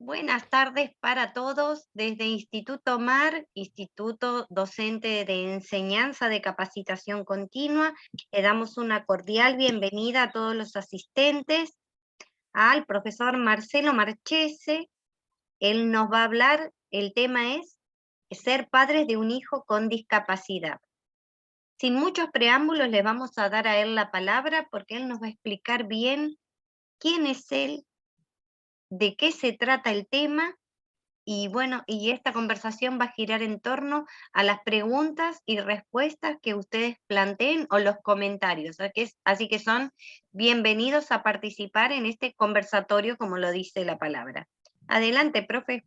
Buenas tardes para todos. Desde Instituto MAR, Instituto Docente de Enseñanza de Capacitación Continua, le damos una cordial bienvenida a todos los asistentes, al profesor Marcelo Marchese. Él nos va a hablar, el tema es ser padres de un hijo con discapacidad. Sin muchos preámbulos le vamos a dar a él la palabra porque él nos va a explicar bien quién es él, de qué se trata el tema. Y bueno, y esta conversación va a girar en torno a las preguntas y respuestas que ustedes planteen o los comentarios. Así que son bienvenidos a participar en este conversatorio, como lo dice la palabra. Adelante, profe.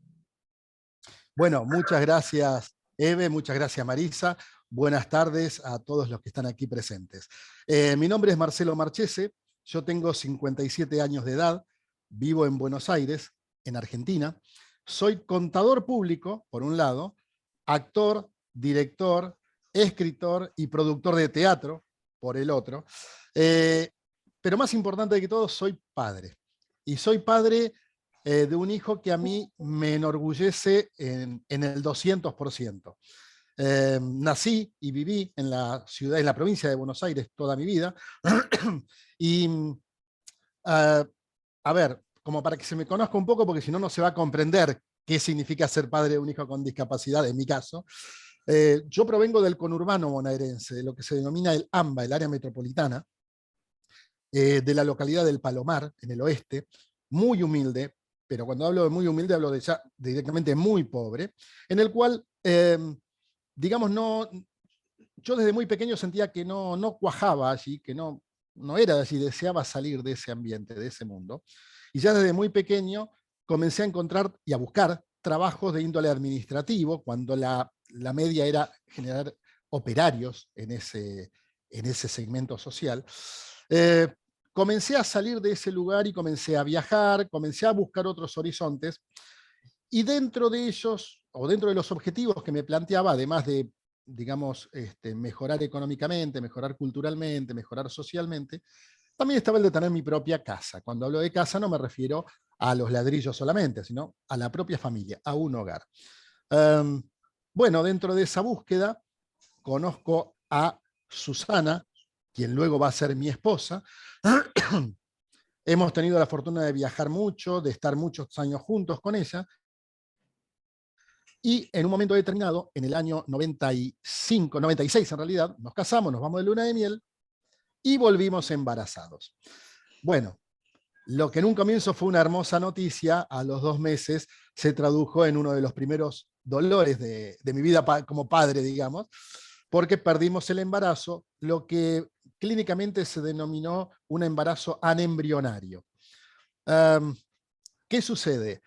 Bueno, muchas gracias, Eve, muchas gracias, Marisa. Buenas tardes a todos los que están aquí presentes. Mi nombre es Marcelo Marchese, yo tengo 57 años de edad, vivo en Buenos Aires, en Argentina. Soy contador público, por un lado, actor, director, escritor y productor de teatro, por el otro. Pero más importante que todo, soy padre. Y soy padre de un hijo que a mí me enorgullece en el 200%. Nací y viví en la ciudad, en la provincia de Buenos Aires toda mi vida. Y, a ver, como para que se me conozca un poco, porque si no, no se va a comprender qué significa ser padre de un hijo con discapacidad, en mi caso. Yo provengo del conurbano bonaerense, de lo que se denomina el AMBA, el área metropolitana, de la localidad del Palomar, en el oeste, muy humilde, pero cuando hablo de muy humilde hablo de ya directamente muy pobre, en el cual, digamos, yo desde muy pequeño sentía que no cuajaba allí, que no era de allí, deseaba salir de ese ambiente, de ese mundo, y ya desde muy pequeño comencé a encontrar y a buscar trabajos de índole administrativo, cuando la media era generar operarios en ese segmento social. Eh, Comencé a salir de ese lugar y comencé a viajar, comencé a buscar otros horizontes, y dentro de ellos, o dentro de los objetivos que me planteaba, además de, digamos, mejorar económicamente, mejorar culturalmente, mejorar socialmente, también estaba el de tener mi propia casa. Cuando hablo de casa no me refiero a los ladrillos solamente, sino a la propia familia, a un hogar. Um, bueno, dentro de esa búsqueda conozco a Susana, quien luego va a ser mi esposa. Hemos tenido la fortuna de viajar mucho, de estar muchos años juntos con ella, y en un momento determinado, en el año 95, 96 en realidad, nos casamos, nos vamos de luna de miel y volvimos embarazados. Bueno, lo que en un comienzo fue una hermosa noticia, a los 2 meses se tradujo en uno de los primeros dolores de mi vida como padre, digamos, porque perdimos el embarazo, lo que clínicamente se denominó un embarazo anembrionario. ¿Qué sucede?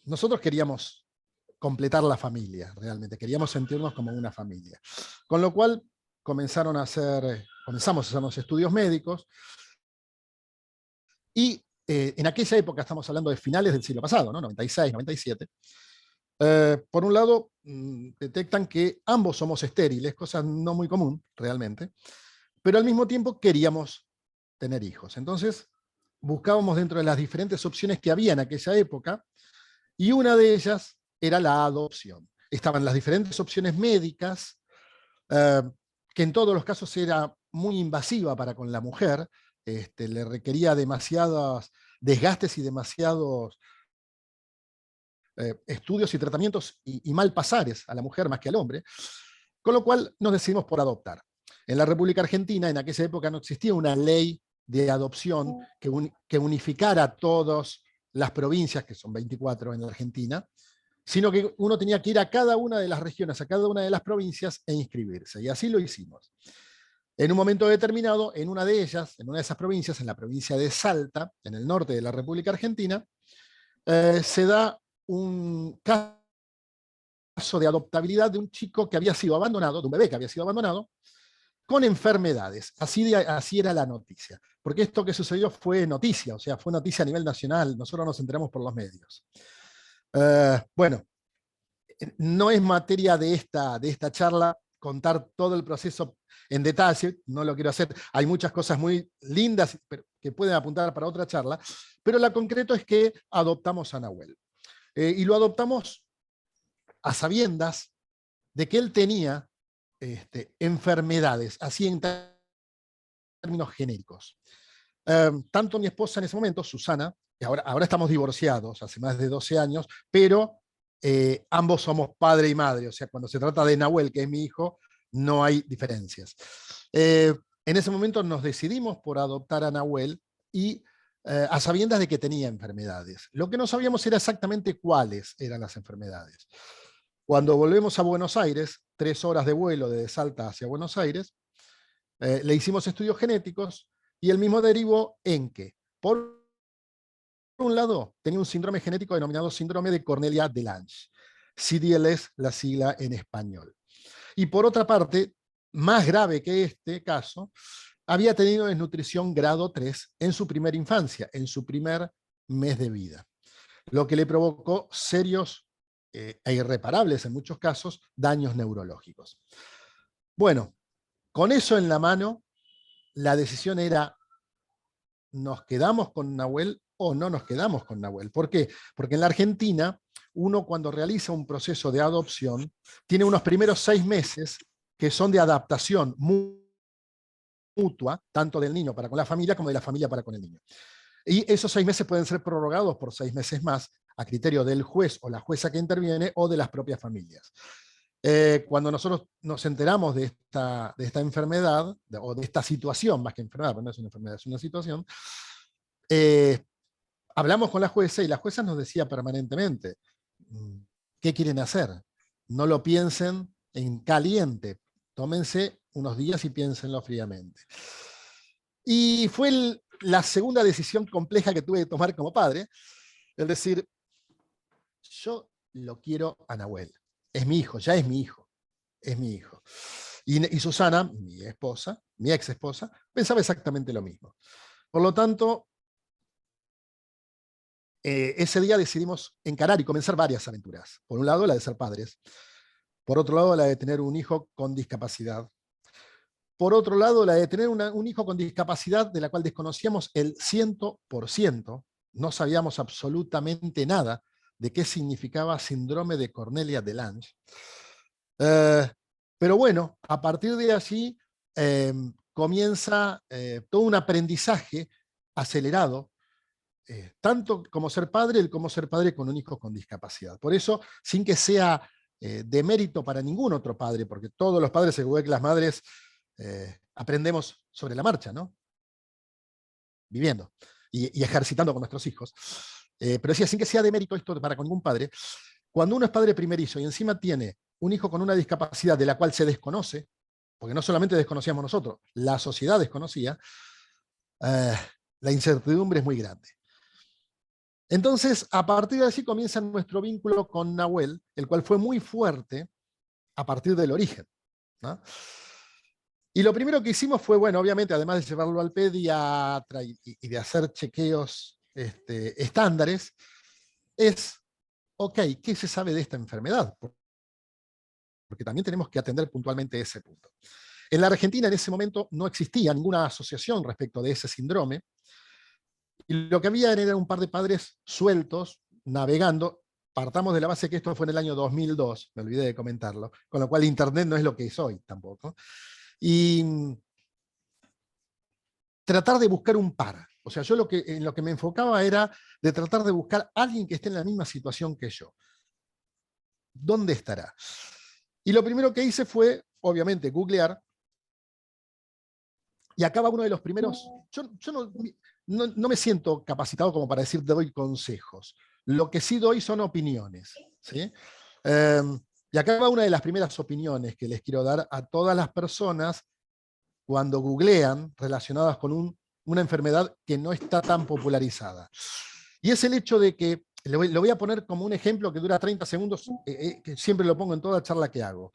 Nosotros queríamos completar la familia, realmente, queríamos sentirnos como una familia. Con lo cual comenzamos a hacernos estudios médicos, y en aquella época, estamos hablando de finales del siglo pasado, ¿no? 96, 97, por un lado, detectan que ambos somos estériles, cosa no muy común realmente, pero al mismo tiempo queríamos tener hijos. Entonces, buscábamos dentro de las diferentes opciones que había en aquella época, y una de ellas era la adopción. Estaban las diferentes opciones médicas, eh, que en todos los casos era muy invasiva para con la mujer, le requería demasiados desgastes y demasiados estudios y tratamientos y malpasares a la mujer más que al hombre, con lo cual nos decidimos por adoptar. En la República Argentina, en aquella época, no existía una ley de adopción que unificara todas las provincias, que son 24 en la Argentina, sino que uno tenía que ir a cada una de las regiones, a cada una de las provincias e inscribirse, y así lo hicimos. En un momento determinado, en una de ellas, en una de esas provincias, en la provincia de Salta, en el norte de la República Argentina, se da un caso de adoptabilidad de un chico que había sido abandonado, de un bebé que había sido abandonado, con enfermedades. Así era la noticia. Porque esto que sucedió fue noticia, o sea, fue noticia a nivel nacional, nosotros nos enteramos por los medios. Bueno, no es materia de esta charla contar todo el proceso en detalle, no lo quiero hacer, hay muchas cosas muy lindas que pueden apuntar para otra charla, pero la concreto es que adoptamos a Nahuel. Y lo adoptamos a sabiendas de que él tenía enfermedades, así en términos genéricos. Tanto mi esposa en ese momento, Susana, que ahora estamos divorciados hace más de 12 años, pero ambos somos padre y madre, o sea, cuando se trata de Nahuel, que es mi hijo, no hay diferencias. En ese momento nos decidimos por adoptar a Nahuel y a sabiendas de que tenía enfermedades. Lo que no sabíamos era exactamente cuáles eran las enfermedades. Cuando volvemos a Buenos Aires, 3 horas de vuelo desde Salta hacia Buenos Aires, le hicimos estudios genéticos y el mismo derivó en que, por un lado, tenía un síndrome genético denominado síndrome de Cornelia de Lange. CDLS, la sigla en español. Y por otra parte, más grave que este caso, había tenido desnutrición grado 3 en su primera infancia, en su primer mes de vida, lo que le provocó serios e irreparables en muchos casos daños neurológicos. Bueno, con eso en la mano, la decisión era, ¿nos quedamos con Nahuel o no nos quedamos con Nahuel? ¿Por qué? Porque en la Argentina, uno cuando realiza un proceso de adopción, tiene unos primeros 6 meses que son de adaptación mutua, tanto del niño para con la familia como de la familia para con el niño. Y esos 6 meses pueden ser prorrogados por 6 meses más, a criterio del juez o la jueza que interviene o de las propias familias. Cuando nosotros nos enteramos de esta enfermedad, o de esta situación, más que enfermedad, porque no es una enfermedad, es una situación, hablamos con la jueza y la jueza nos decía permanentemente, ¿qué quieren hacer? No lo piensen en caliente, tómense unos días y piénsenlo fríamente. Y fue la segunda decisión compleja que tuve que tomar como padre, es decir, yo lo quiero a Nahuel, es mi hijo, ya es mi hijo, es mi hijo. Y Susana, mi esposa, mi ex esposa, pensaba exactamente lo mismo. Por lo tanto, ese día decidimos encarar y comenzar varias aventuras. Por un lado, la de ser padres. Por otro lado, la de tener un hijo con discapacidad. Por otro lado, la de tener un hijo con discapacidad de la cual desconocíamos el 100%, no sabíamos absolutamente nada de qué significaba síndrome de Cornelia de Lange. Pero bueno, a partir de allí comienza todo un aprendizaje acelerado, tanto como ser padre con un hijo con discapacidad. Por eso, sin que sea de mérito para ningún otro padre, porque todos los padres, igual que las madres, aprendemos sobre la marcha, ¿no? Viviendo y ejercitando con nuestros hijos. Pero decía, sin que sea de mérito esto para con ningún padre, cuando uno es padre primerizo y encima tiene un hijo con una discapacidad de la cual se desconoce, porque no solamente desconocíamos nosotros, la sociedad desconocía, la incertidumbre es muy grande. Entonces, a partir de allí comienza nuestro vínculo con Nahuel, el cual fue muy fuerte a partir del origen, ¿no? Y lo primero que hicimos fue, bueno, obviamente, además de llevarlo al pediatra y de hacer chequeos estándares, es, ok, ¿qué se sabe de esta enfermedad? Porque también tenemos que atender puntualmente ese punto. En la Argentina en ese momento no existía ninguna asociación respecto de ese síndrome, y lo que había era un par de padres sueltos, navegando. Partamos de la base que esto fue en el año 2002, me olvidé de comentarlo, con lo cual Internet no es lo que es hoy tampoco. Y tratar de buscar un par. O sea, yo en lo que me enfocaba era de tratar de buscar a alguien que esté en la misma situación que yo. ¿Dónde estará? Y lo primero que hice fue, obviamente, googlear. Y acá va uno de los primeros. Yo no me siento capacitado como para decir te doy consejos. Lo que sí doy son opiniones. ¿Sí? Y acá va una de las primeras opiniones que les quiero dar a todas las personas cuando googlean relacionadas con una enfermedad que no está tan popularizada. Y es el hecho de que, lo voy a poner como un ejemplo que dura 30 segundos, que siempre lo pongo en toda charla que hago.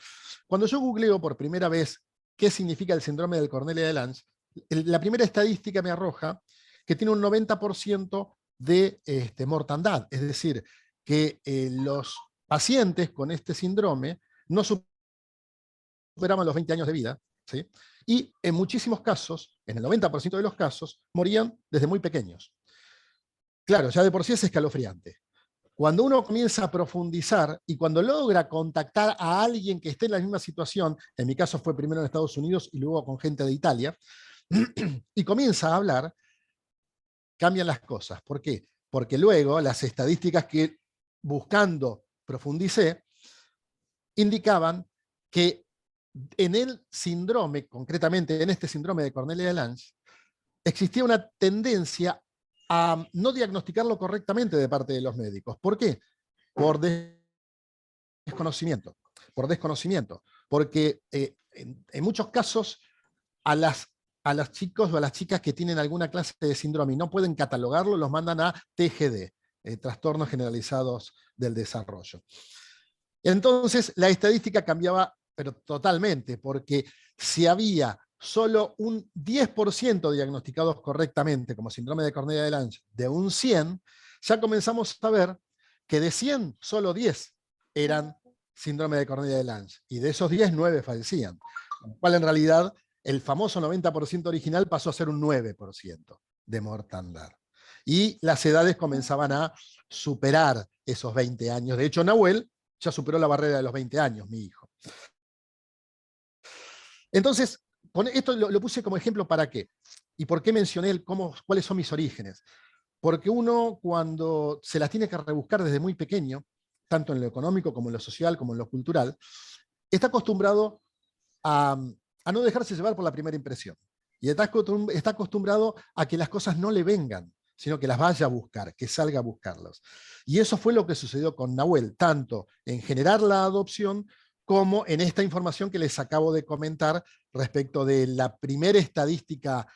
Cuando yo googleo por primera vez qué significa el síndrome de Cornelia de Lange, la primera estadística me arroja que tiene un 90% de mortandad, es decir, que los pacientes con este síndrome no superaban los 20 años de vida, ¿sí? Y en muchísimos casos, en el 90% de los casos, morían desde muy pequeños. Claro, ya de por sí es escalofriante. Cuando uno comienza a profundizar y cuando logra contactar a alguien que esté en la misma situación, en mi caso fue primero en Estados Unidos y luego con gente de Italia, y comienza a hablar, cambian las cosas. ¿Por qué? Porque luego las estadísticas que buscando profundicé indicaban que en el síndrome, concretamente en este síndrome de Cornelia de Lange, existía una tendencia a no diagnosticarlo correctamente de parte de los médicos. ¿Por qué? Por desconocimiento. Por desconocimiento. Porque en muchos casos a los chicos o a las chicas que tienen alguna clase de síndrome y no pueden catalogarlo, los mandan a TGD, trastornos generalizados del desarrollo. Entonces, la estadística cambiaba, pero totalmente, porque si había solo un 10% diagnosticados correctamente como síndrome de Cornelia de Lange de un 100, ya comenzamos a ver que de 100, solo 10 eran síndrome de Cornelia de Lange, y de esos 10, 9 fallecían, con lo cual en realidad el famoso 90% original pasó a ser un 9% de mortandad. Y las edades comenzaban a superar esos 20 años. De hecho, Nahuel ya superó la barrera de los 20 años, mi hijo. Entonces, esto lo puse como ejemplo para qué. ¿Y por qué mencioné cuáles son mis orígenes? Porque uno, cuando se las tiene que rebuscar desde muy pequeño, tanto en lo económico como en lo social, como en lo cultural, está acostumbrado a no dejarse llevar por la primera impresión. Y está acostumbrado a que las cosas no le vengan, sino que las vaya a buscar, que salga a buscarlas. Y eso fue lo que sucedió con Nahuel, tanto en generar la adopción como en esta información que les acabo de comentar respecto de la primera estadística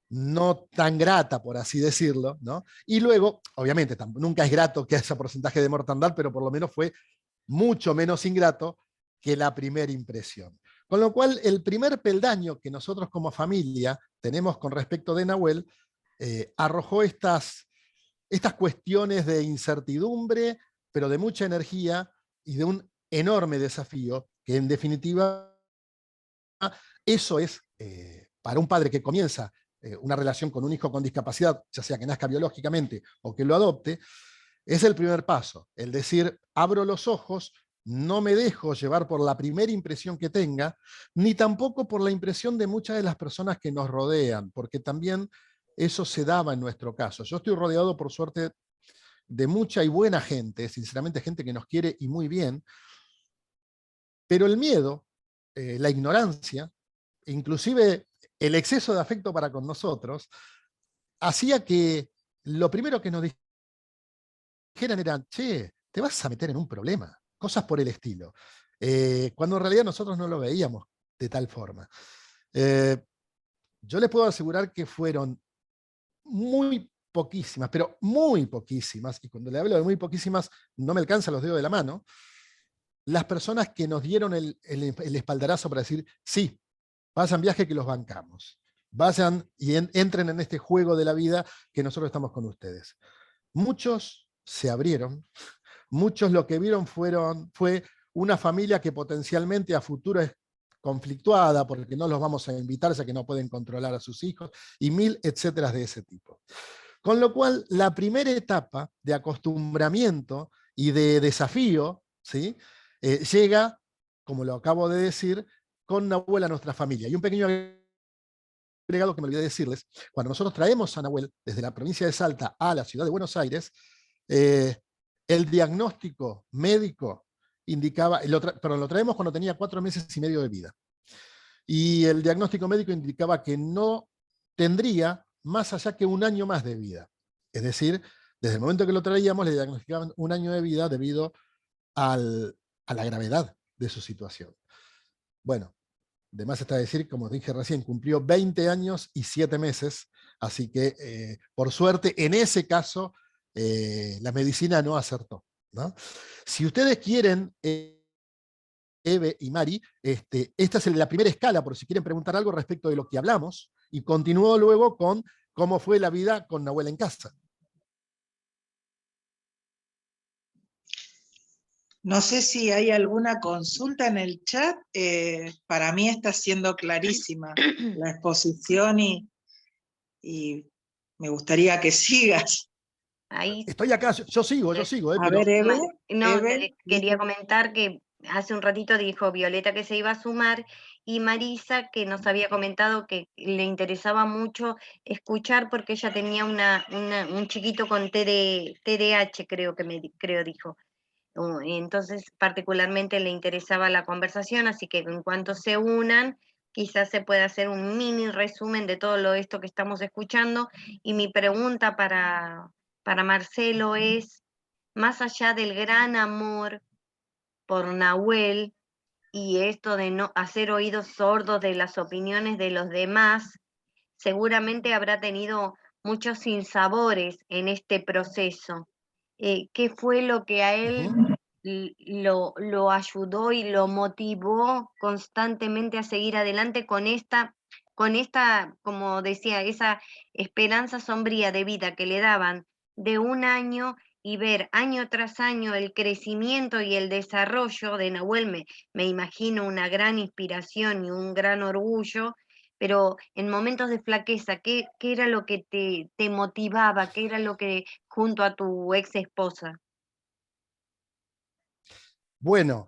no tan grata, por así decirlo, ¿no? Y luego, obviamente, nunca es grato que haya porcentaje de mortandad, pero por lo menos fue mucho menos ingrato que la primera impresión. Con lo cual, el primer peldaño que nosotros como familia tenemos con respecto de Nahuel arrojó estas cuestiones de incertidumbre, pero de mucha energía y de un enorme desafío, que en definitiva eso es, para un padre que comienza una relación con un hijo con discapacidad, ya sea que nazca biológicamente o que lo adopte, es el primer paso, el decir, abro los ojos, no me dejo llevar por la primera impresión que tenga, ni tampoco por la impresión de muchas de las personas que nos rodean, porque también eso se daba en nuestro caso. Yo estoy rodeado, por suerte, de mucha y buena gente, sinceramente gente que nos quiere y muy bien, pero el miedo, la ignorancia, inclusive el exceso de afecto para con nosotros, hacía que lo primero que nos dijeran era, che, te vas a meter en un problema, cosas por el estilo. Cuando en realidad nosotros no lo veíamos de tal forma. Yo les puedo asegurar que fueron muy poquísimas, pero muy poquísimas, y cuando le hablo de muy poquísimas, no me alcanzan los dedos de la mano, las personas que nos dieron el espaldarazo para decir, sí, vayan viaje que los bancamos, vayan y entren en este juego de la vida que nosotros estamos con ustedes. Muchos se abrieron, muchos lo que vieron fue una familia que potencialmente a futuro es conflictuada porque no los vamos a invitar ya que no pueden controlar a sus hijos y mil etcétera de ese tipo. Con lo cual, la primera etapa de acostumbramiento y de desafío, ¿sí? Llega, como lo acabo de decir, con Nahuel a nuestra familia. Y un pequeño agregado que me olvidé decirles, cuando nosotros traemos a Nahuel desde la provincia de Salta a la ciudad de Buenos Aires, el diagnóstico médico indicaba, lo traemos cuando tenía 4 meses y medio de vida. Y el diagnóstico médico indicaba que no tendría más allá que 1 año más de vida. Es decir, desde el momento que lo traíamos le diagnosticaban 1 año de vida debido a la gravedad de su situación. Bueno, de más está decir, como dije recién, cumplió 20 años y 7 meses, así que por suerte en ese caso la medicina no acertó, ¿no? Si ustedes quieren, Eve y Mari, esta es la primera escala, por si quieren preguntar algo respecto de lo que hablamos, y continúo luego con cómo fue la vida con Nahuel en casa. No sé si hay alguna consulta en el chat. Para mí está siendo clarísima la exposición y me gustaría que sigas. Ahí, Estoy acá, yo sigo, A pero ver, Eve, no, Eve, quería comentar que hace un ratito dijo Violeta que se iba a sumar y Marisa que nos había comentado que le interesaba mucho escuchar porque ella tenía un chiquito con TDAH, creo dijo. Entonces, particularmente le interesaba la conversación, así que en cuanto se unan, quizás se pueda hacer un mini resumen de todo esto que estamos escuchando. Y mi pregunta para Marcelo es, más allá del gran amor por Nahuel y esto de no hacer oídos sordos de las opiniones de los demás, seguramente habrá tenido muchos sinsabores en este proceso. ¿Qué fue lo que a él lo ayudó y lo motivó constantemente a seguir adelante con esta, como decía, esa esperanza sombría de vida que le daban de un año y ver año tras año el crecimiento y el desarrollo de Nahuel? Me imagino una gran inspiración y un gran orgullo, pero en momentos de flaqueza, ¿qué era lo que te motivaba? ¿Qué era lo que junto a tu ex esposa? bueno,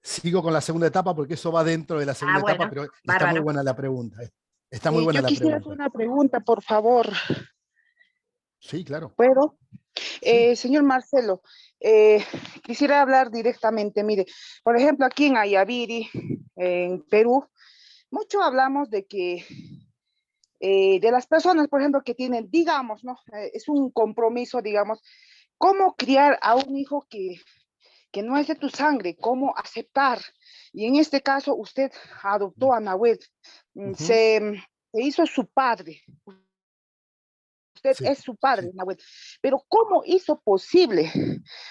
sigo con la segunda etapa porque eso va dentro de la Ah, segunda etapa, bueno, pero está muy bárbaro. buena la pregunta. Está muy buena Yo la quisiera hacer pregunta. una pregunta, por favor. Sí, claro. ¿Puedo? Sí. Señor Marcelo, quisiera hablar directamente. Mire, por ejemplo, aquí en Ayaviri, en Perú, mucho hablamos de que de las personas, por ejemplo, que tienen, digamos, ¿no? Es un compromiso, digamos, cómo criar a un hijo que no es de tu sangre, cómo aceptar. Y en este caso, usted adoptó a Nahuel, Ujú. se hizo su padre. Usted Sí, es su padre, sí. Nahuel. Pero ¿cómo hizo posible,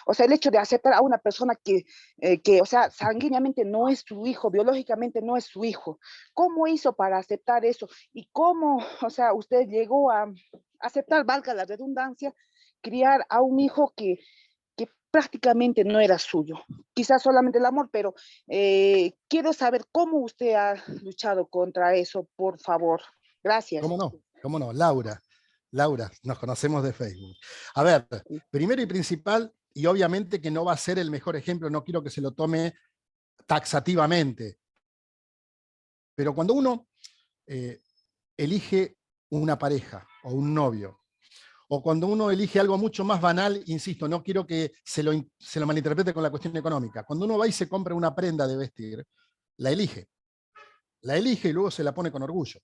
o sea, el hecho de aceptar a una persona o sea, sanguíneamente no es su hijo, biológicamente no es su hijo? ¿Cómo hizo para aceptar eso? ¿Y cómo, o sea, usted llegó a aceptar, valga la redundancia, criar a un hijo que prácticamente no era suyo? Quizás solamente el amor, pero quiero saber cómo usted ha luchado contra eso, por favor. Gracias. ¿Cómo no? ¿Cómo no? Laura. Laura, nos conocemos de Facebook. A ver, primero y principal, y obviamente que no va a ser el mejor ejemplo, no quiero que se lo tome taxativamente, pero cuando uno eh, elige una pareja o un novio, o cuando uno elige algo mucho más banal, insisto, no quiero que se lo malinterprete con la cuestión económica, cuando uno va y se compra una prenda de vestir, la elige. La elige y luego se la pone con orgullo.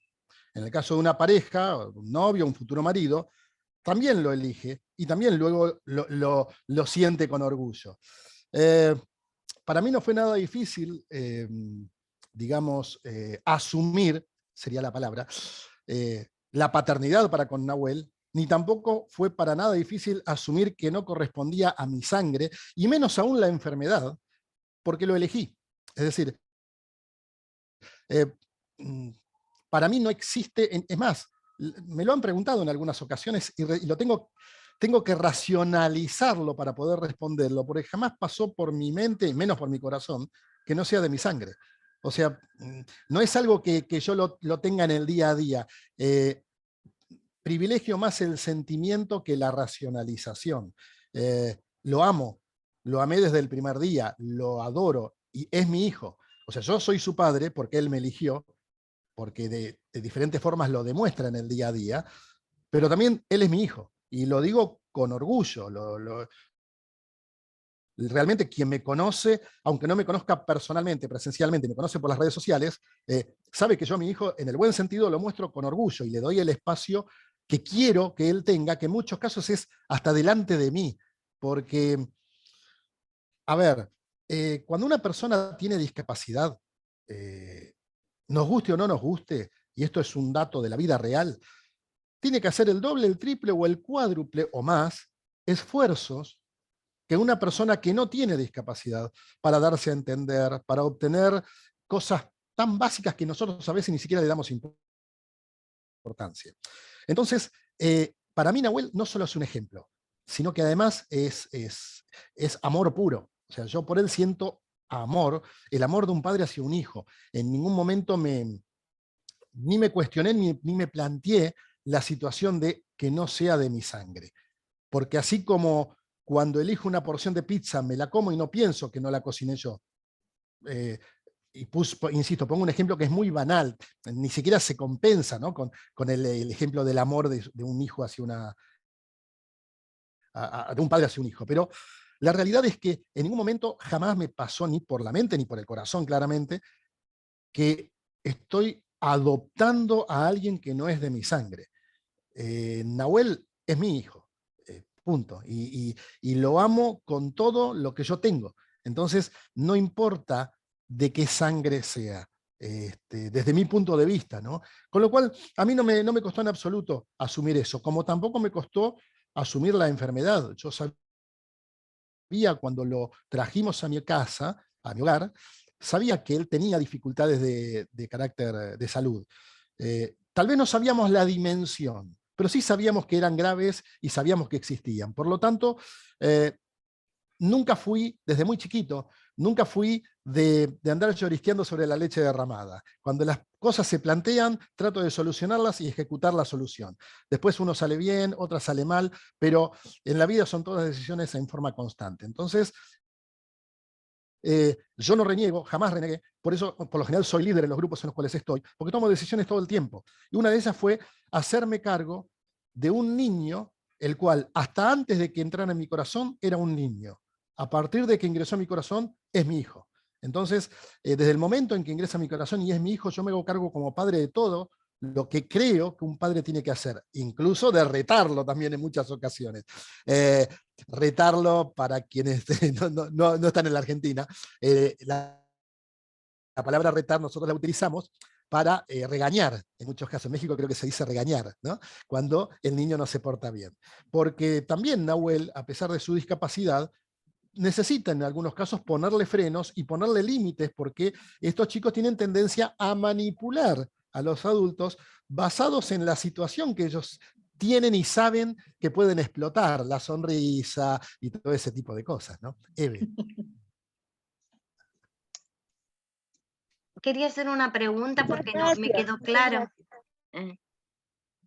En el caso de una pareja, un novio, un futuro marido, también lo elige y también luego lo siente con orgullo. Eh, para mí no fue nada difícil, digamos, asumir, sería la palabra, la paternidad para con Nahuel, ni tampoco fue para nada difícil asumir que no correspondía a mi sangre, y menos aún la enfermedad, porque lo elegí. Es decir, eh, mm, para mí no existe, es más, me lo han preguntado en algunas ocasiones y lo tengo que racionalizarlo para poder responderlo, porque jamás pasó por mi mente, y menos por mi corazón, que no sea de mi sangre. O sea, no es algo que yo lo tenga en el día a día. Privilegio más el sentimiento que la racionalización. Lo amo, lo amé desde el primer día, lo adoro y es mi hijo. O sea, yo soy su padre porque él me eligió, porque de diferentes formas lo demuestra en el día a día, pero también él es mi hijo, y lo digo con orgullo. Realmente quien me conoce, aunque no me conozca personalmente, presencialmente, me conoce por las redes sociales, sabe que yo a mi hijo, en el buen sentido, lo muestro con orgullo y le doy el espacio que quiero que él tenga, que en muchos casos es hasta delante de mí, porque, a ver, cuando una persona tiene discapacidad, eh, nos guste o no nos guste, y esto es un dato de la vida real, tiene que hacer el doble, el triple o el cuádruple o más esfuerzos que una persona que no tiene discapacidad para darse a entender, para obtener cosas tan básicas que nosotros a veces ni siquiera le damos importancia. Entonces, para mí Nahuel no solo es un ejemplo, sino que además es amor puro. O sea, yo por él siento amor, el amor de un padre hacia un hijo. En ningún momento ni me cuestioné ni me planteé la situación de que no sea de mi sangre. Porque así como cuando elijo una porción de pizza me la como y no pienso que no la cociné yo. Insisto, pongo un ejemplo que es muy banal, ni siquiera se compensa, ¿no? con el ejemplo del amor de un hijo hacia de un padre hacia un hijo. Pero la realidad es que en ningún momento jamás me pasó ni por la mente ni por el corazón, claramente, que estoy adoptando a alguien que no es de mi sangre. Nahuel es mi hijo, punto. Y lo amo con todo lo que yo tengo. Entonces, no importa de qué sangre sea, desde mi punto de vista, ¿no? Con lo cual, a mí no me costó en absoluto asumir eso, como tampoco me costó asumir la enfermedad. Yo sabía cuando lo trajimos a mi casa, a mi hogar, sabía que él tenía dificultades de carácter de salud. Tal vez no sabíamos la dimensión, pero sí sabíamos que eran graves y sabíamos que existían. Por lo tanto, nunca fui, desde muy chiquito, nunca fui de andar llorisqueando sobre la leche derramada. Cuando las cosas se plantean, trato de solucionarlas y ejecutar la solución. Después uno sale bien, otra sale mal, pero en la vida son todas decisiones en forma constante. Entonces, yo no reniego, jamás renegué, por eso por lo general soy líder en los grupos en los cuales estoy, porque tomo decisiones todo el tiempo. Y una de esas fue hacerme cargo de un niño, el cual hasta antes de que entrara en mi corazón era un niño. A partir de que ingresó a mi corazón es mi hijo. Entonces, desde el momento en que ingresa a mi corazón y es mi hijo, yo me hago cargo como padre de todo lo que creo que un padre tiene que hacer, incluso de retarlo también en muchas ocasiones. Retarlo, para quienes no están en la Argentina, la palabra retar nosotros la utilizamos para regañar, en muchos casos. En México creo que se dice regañar, ¿no? Cuando el niño no se porta bien. Porque también Nahuel, a pesar de su discapacidad, necesita en algunos casos ponerle frenos y ponerle límites, porque estos chicos tienen tendencia a manipular a los adultos basados en la situación que ellos tienen y saben que pueden explotar, la sonrisa y todo ese tipo de cosas, ¿no? Eve. Quería hacer una pregunta Muchas porque no me gracias, quedó muchas claro. gracias.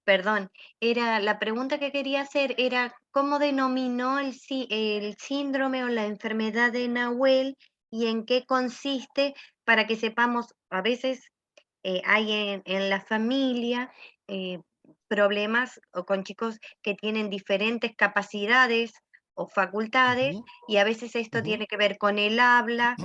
Perdón, la pregunta que quería hacer era cómo denominó el síndrome o la enfermedad de Nahuel y en qué consiste, para que sepamos. A veces hay en la familia eh, problemas o con chicos que tienen diferentes capacidades o facultades, y a veces esto tiene que ver con el habla,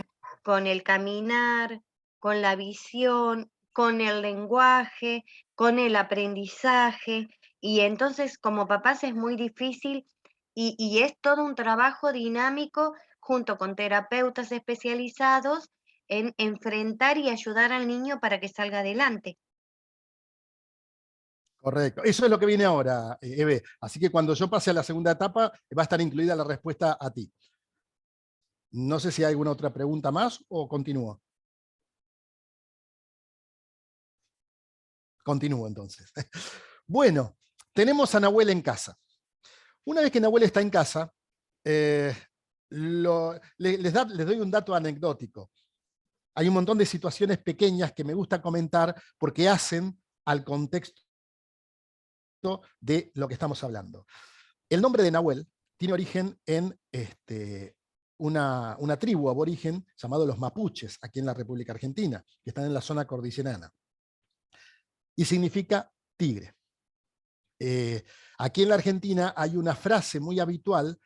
con el caminar, con la visión, con el lenguaje, con el aprendizaje. Y entonces como papás es muy difícil, y es todo un trabajo dinámico junto con terapeutas especializados en enfrentar y ayudar al niño para que salga adelante. Correcto. Eso es lo que viene ahora, Eve. Así que cuando yo pase a la segunda etapa, va a estar incluida la respuesta a ti. No sé si hay alguna otra pregunta más o continúo. Continúo entonces. Bueno, tenemos a Nahuel en casa. Una vez que Nahuel está en casa, les doy un dato anecdótico. Hay un montón de situaciones pequeñas que me gusta comentar porque hacen al contexto de lo que estamos hablando. El nombre de Nahuel tiene origen en una tribu aborigen llamado los mapuches, aquí en la República Argentina, que están en la zona cordillerana. Y significa tigre. Aquí en la Argentina hay una frase muy habitual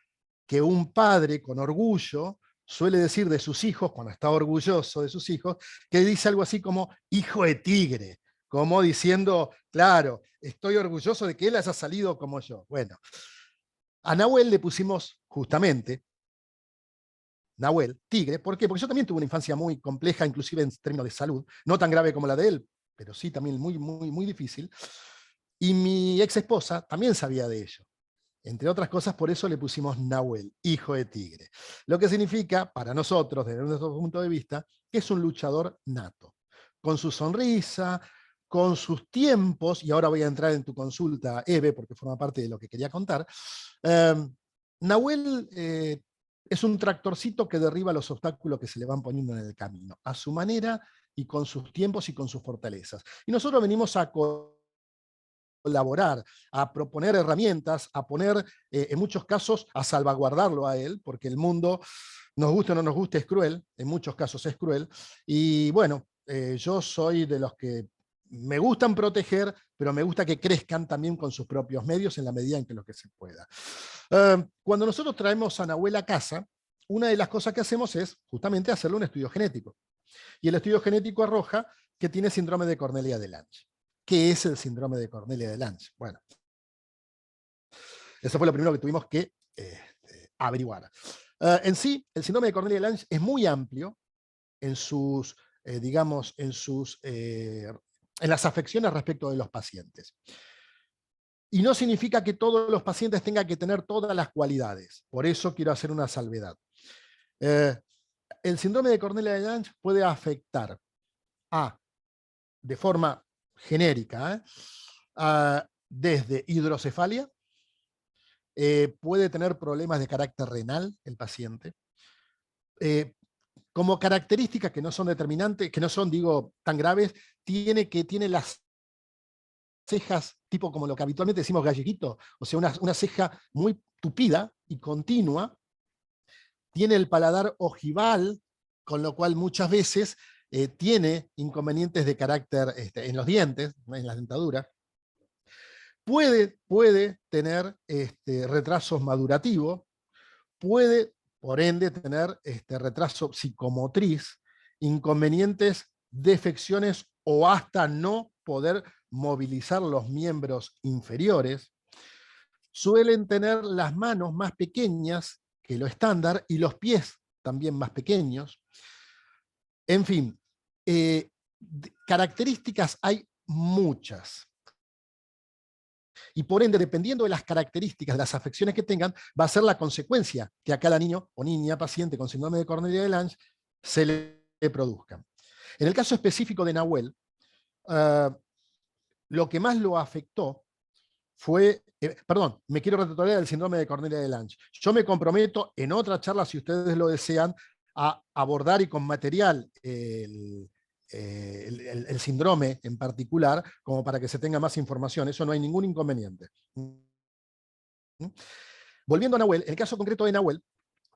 que un padre con orgullo suele decir de sus hijos, cuando está orgulloso de sus hijos, que dice algo así como hijo de tigre, como diciendo, claro, estoy orgulloso de que él haya salido como yo. Bueno, a Nahuel le pusimos justamente Nahuel, tigre. ¿Por qué? Porque yo también tuve una infancia muy compleja, inclusive en términos de salud, no tan grave como la de él, pero sí también muy, muy, muy difícil. Y mi ex esposa también sabía de ello. Entre otras cosas, por eso le pusimos Nahuel, hijo de tigre. Lo que significa, para nosotros, desde nuestro punto de vista, que es un luchador nato. Con su sonrisa, con sus tiempos, y ahora voy a entrar en tu consulta, Eve, porque forma parte de lo que quería contar. Nahuel es un tractorcito que derriba los obstáculos que se le van poniendo en el camino, a su manera y con sus tiempos y con sus fortalezas. Y nosotros venimos a colaborar, a proponer herramientas, a poner, en muchos casos, a salvaguardarlo a él, porque el mundo, nos guste o no nos guste, es cruel, en muchos casos es cruel, y bueno, yo soy de los que me gustan proteger, pero me gusta que crezcan también con sus propios medios en la medida en que lo que se pueda. Cuando nosotros traemos a Nahuel a casa, una de las cosas que hacemos es justamente hacerle un estudio genético. Y el estudio genético arroja que tiene síndrome de Cornelia de Lange. ¿Qué es el síndrome de Cornelia de Lange? Bueno, eso fue lo primero que tuvimos que averiguar. En sí, el síndrome de Cornelia de Lange es muy amplio en sus, digamos, en las afecciones respecto de los pacientes. Y no significa que todos los pacientes tengan que tener todas las cualidades. Por eso quiero hacer una salvedad. El síndrome de Cornelia de Lange puede afectar de forma genérica, desde hidrocefalia, puede tener problemas de carácter renal el paciente, como características que no son determinantes, que no son, digo, tan graves, tiene las cejas tipo como lo que habitualmente decimos galleguito, o sea, una ceja muy tupida y continua, tiene el paladar ojival, con lo cual muchas veces tiene inconvenientes de carácter en los dientes, en las dentaduras. Puede tener retrasos madurativos, puede, por ende, tener retraso psicomotriz, inconvenientes, defecciones o hasta no poder movilizar los miembros inferiores. Suelen tener las manos más pequeñas que lo estándar y los pies también más pequeños. En fin, características hay muchas. Y por ende, dependiendo de las características, de las afecciones que tengan, va a ser la consecuencia que a cada niño o niña paciente con síndrome de Cornelia de Lange se le produzca. En el caso específico de Nahuel, lo que más lo afectó fue, perdón, me quiero retrotraer al síndrome de Cornelia de Lange. Yo me comprometo en otra charla, si ustedes lo desean, a abordar y con material el síndrome en particular, como para que se tenga más información. Eso no hay ningún inconveniente. Volviendo a Nahuel, en el caso concreto de Nahuel,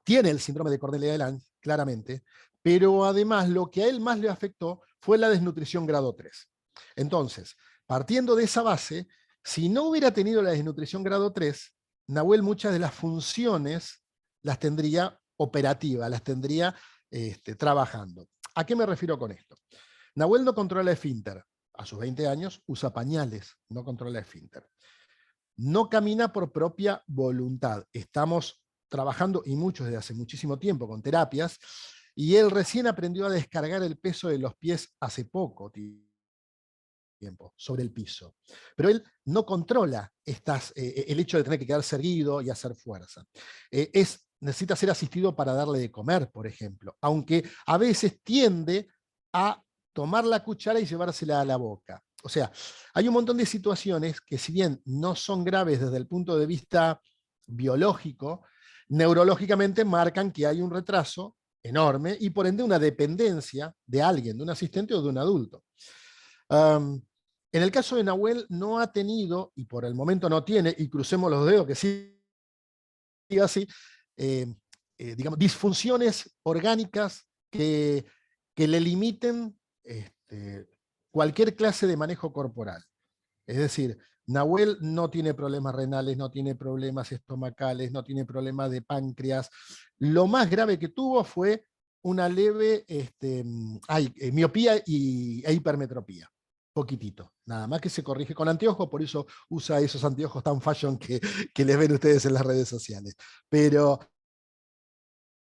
tiene el síndrome de Cornelia de Lange, claramente, pero además lo que a él más le afectó fue la desnutrición grado 3. Entonces, partiendo de esa base, si no hubiera tenido la desnutrición grado 3, Nahuel muchas de las funciones las tendría operativas, las tendría trabajando. ¿A qué me refiero con esto? Nahuel no controla esfínter. A sus 20 años usa pañales, no controla esfínter. No camina por propia voluntad. Estamos trabajando, y muchos desde hace muchísimo tiempo, con terapias, y él recién aprendió a descargar el peso de los pies hace poco tiempo, sobre el piso. Pero él no controla el hecho de tener que quedarse erguido y hacer fuerza. Necesita ser asistido para darle de comer, por ejemplo, aunque a veces tiende a tomar la cuchara y llevársela a la boca. O sea, hay un montón de situaciones que, si bien no son graves desde el punto de vista biológico, neurológicamente marcan que hay un retraso enorme y por ende una dependencia de alguien, de un asistente o de un adulto. En el caso de Nahuel no ha tenido, y por el momento no tiene, y crucemos los dedos que siga así, digamos, disfunciones orgánicas que le limiten cualquier clase de manejo corporal. Es decir, Nahuel no tiene problemas renales, no tiene problemas estomacales, no tiene problemas de páncreas. Lo más grave que tuvo fue una leve miopía e hipermetropía. Poquitito, nada más, que se corrige con anteojos, por eso usa esos anteojos tan fashion que les ven ustedes en las redes sociales. Pero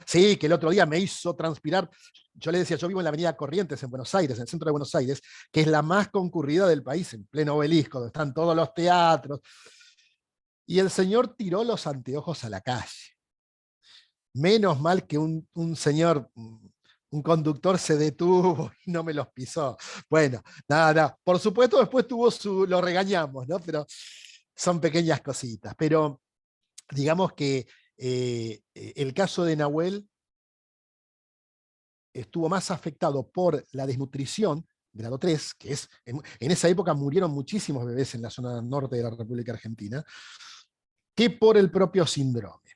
sí, que el otro día me hizo transpirar. Yo le decía, yo vivo en la avenida Corrientes, en Buenos Aires, en el centro de Buenos Aires, que es la más concurrida del país, en pleno Obelisco, donde están todos los teatros. Y el señor tiró los anteojos a la calle. Menos mal que un señor, un conductor se detuvo y no me los pisó. Bueno, nada. Por supuesto, después lo regañamos, ¿no? Pero son pequeñas cositas. Pero digamos que el caso de Nahuel estuvo más afectado por la desnutrición, grado 3, que es, en esa época murieron muchísimos bebés en la zona norte de la República Argentina, que por el propio síndrome.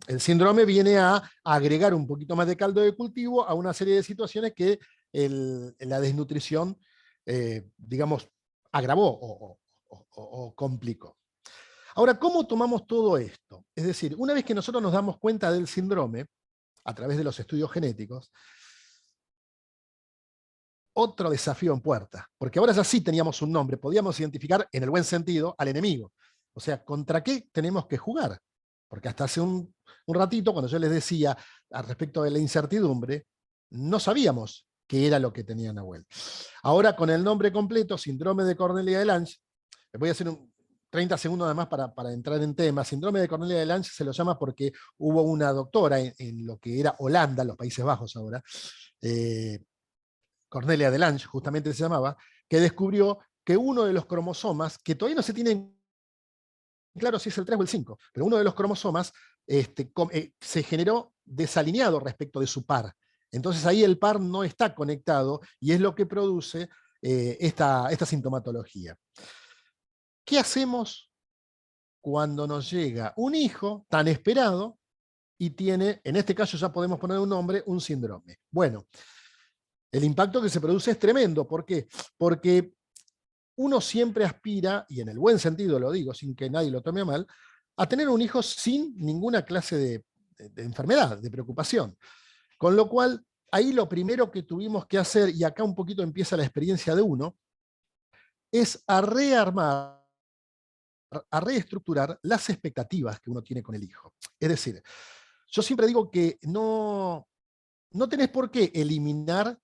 El síndrome viene a agregar un poquito más de caldo de cultivo a una serie de situaciones que la desnutrición, digamos, agravó o complicó. Ahora, ¿cómo tomamos todo esto? Es decir, una vez que nosotros nos damos cuenta del síndrome, a través de los estudios genéticos, otro desafío en puerta, porque ahora ya sí teníamos un nombre, podíamos identificar en el buen sentido al enemigo. O sea, ¿contra qué tenemos que jugar? Porque hasta hace un ratito, cuando yo les decía al respecto de la incertidumbre, no sabíamos qué era lo que tenía Nahuel. Ahora, con el nombre completo, síndrome de Cornelia de Lange, les voy a hacer 30 segundos además para entrar en tema. Síndrome de Cornelia de Lange se lo llama porque hubo una doctora en lo que era Holanda, los Países Bajos ahora, Cornelia de Lange justamente se llamaba, que descubrió que uno de los cromosomas, que todavía no se tiene claro si es el 3 o el 5, pero uno de los cromosomas se generó desalineado respecto de su par. Entonces ahí el par no está conectado y es lo que produce esta sintomatología. ¿Qué hacemos cuando nos llega un hijo tan esperado y tiene, en este caso ya podemos poner un nombre, un síndrome? Bueno, el impacto que se produce es tremendo. ¿Por qué? Porque uno siempre aspira, y en el buen sentido lo digo, sin que nadie lo tome a mal, a tener un hijo sin ninguna clase de enfermedad, de preocupación. Con lo cual, ahí lo primero que tuvimos que hacer, y acá un poquito empieza la experiencia de uno, es a rearmar, a reestructurar las expectativas que uno tiene con el hijo. Es decir, yo siempre digo que no tenés por qué eliminar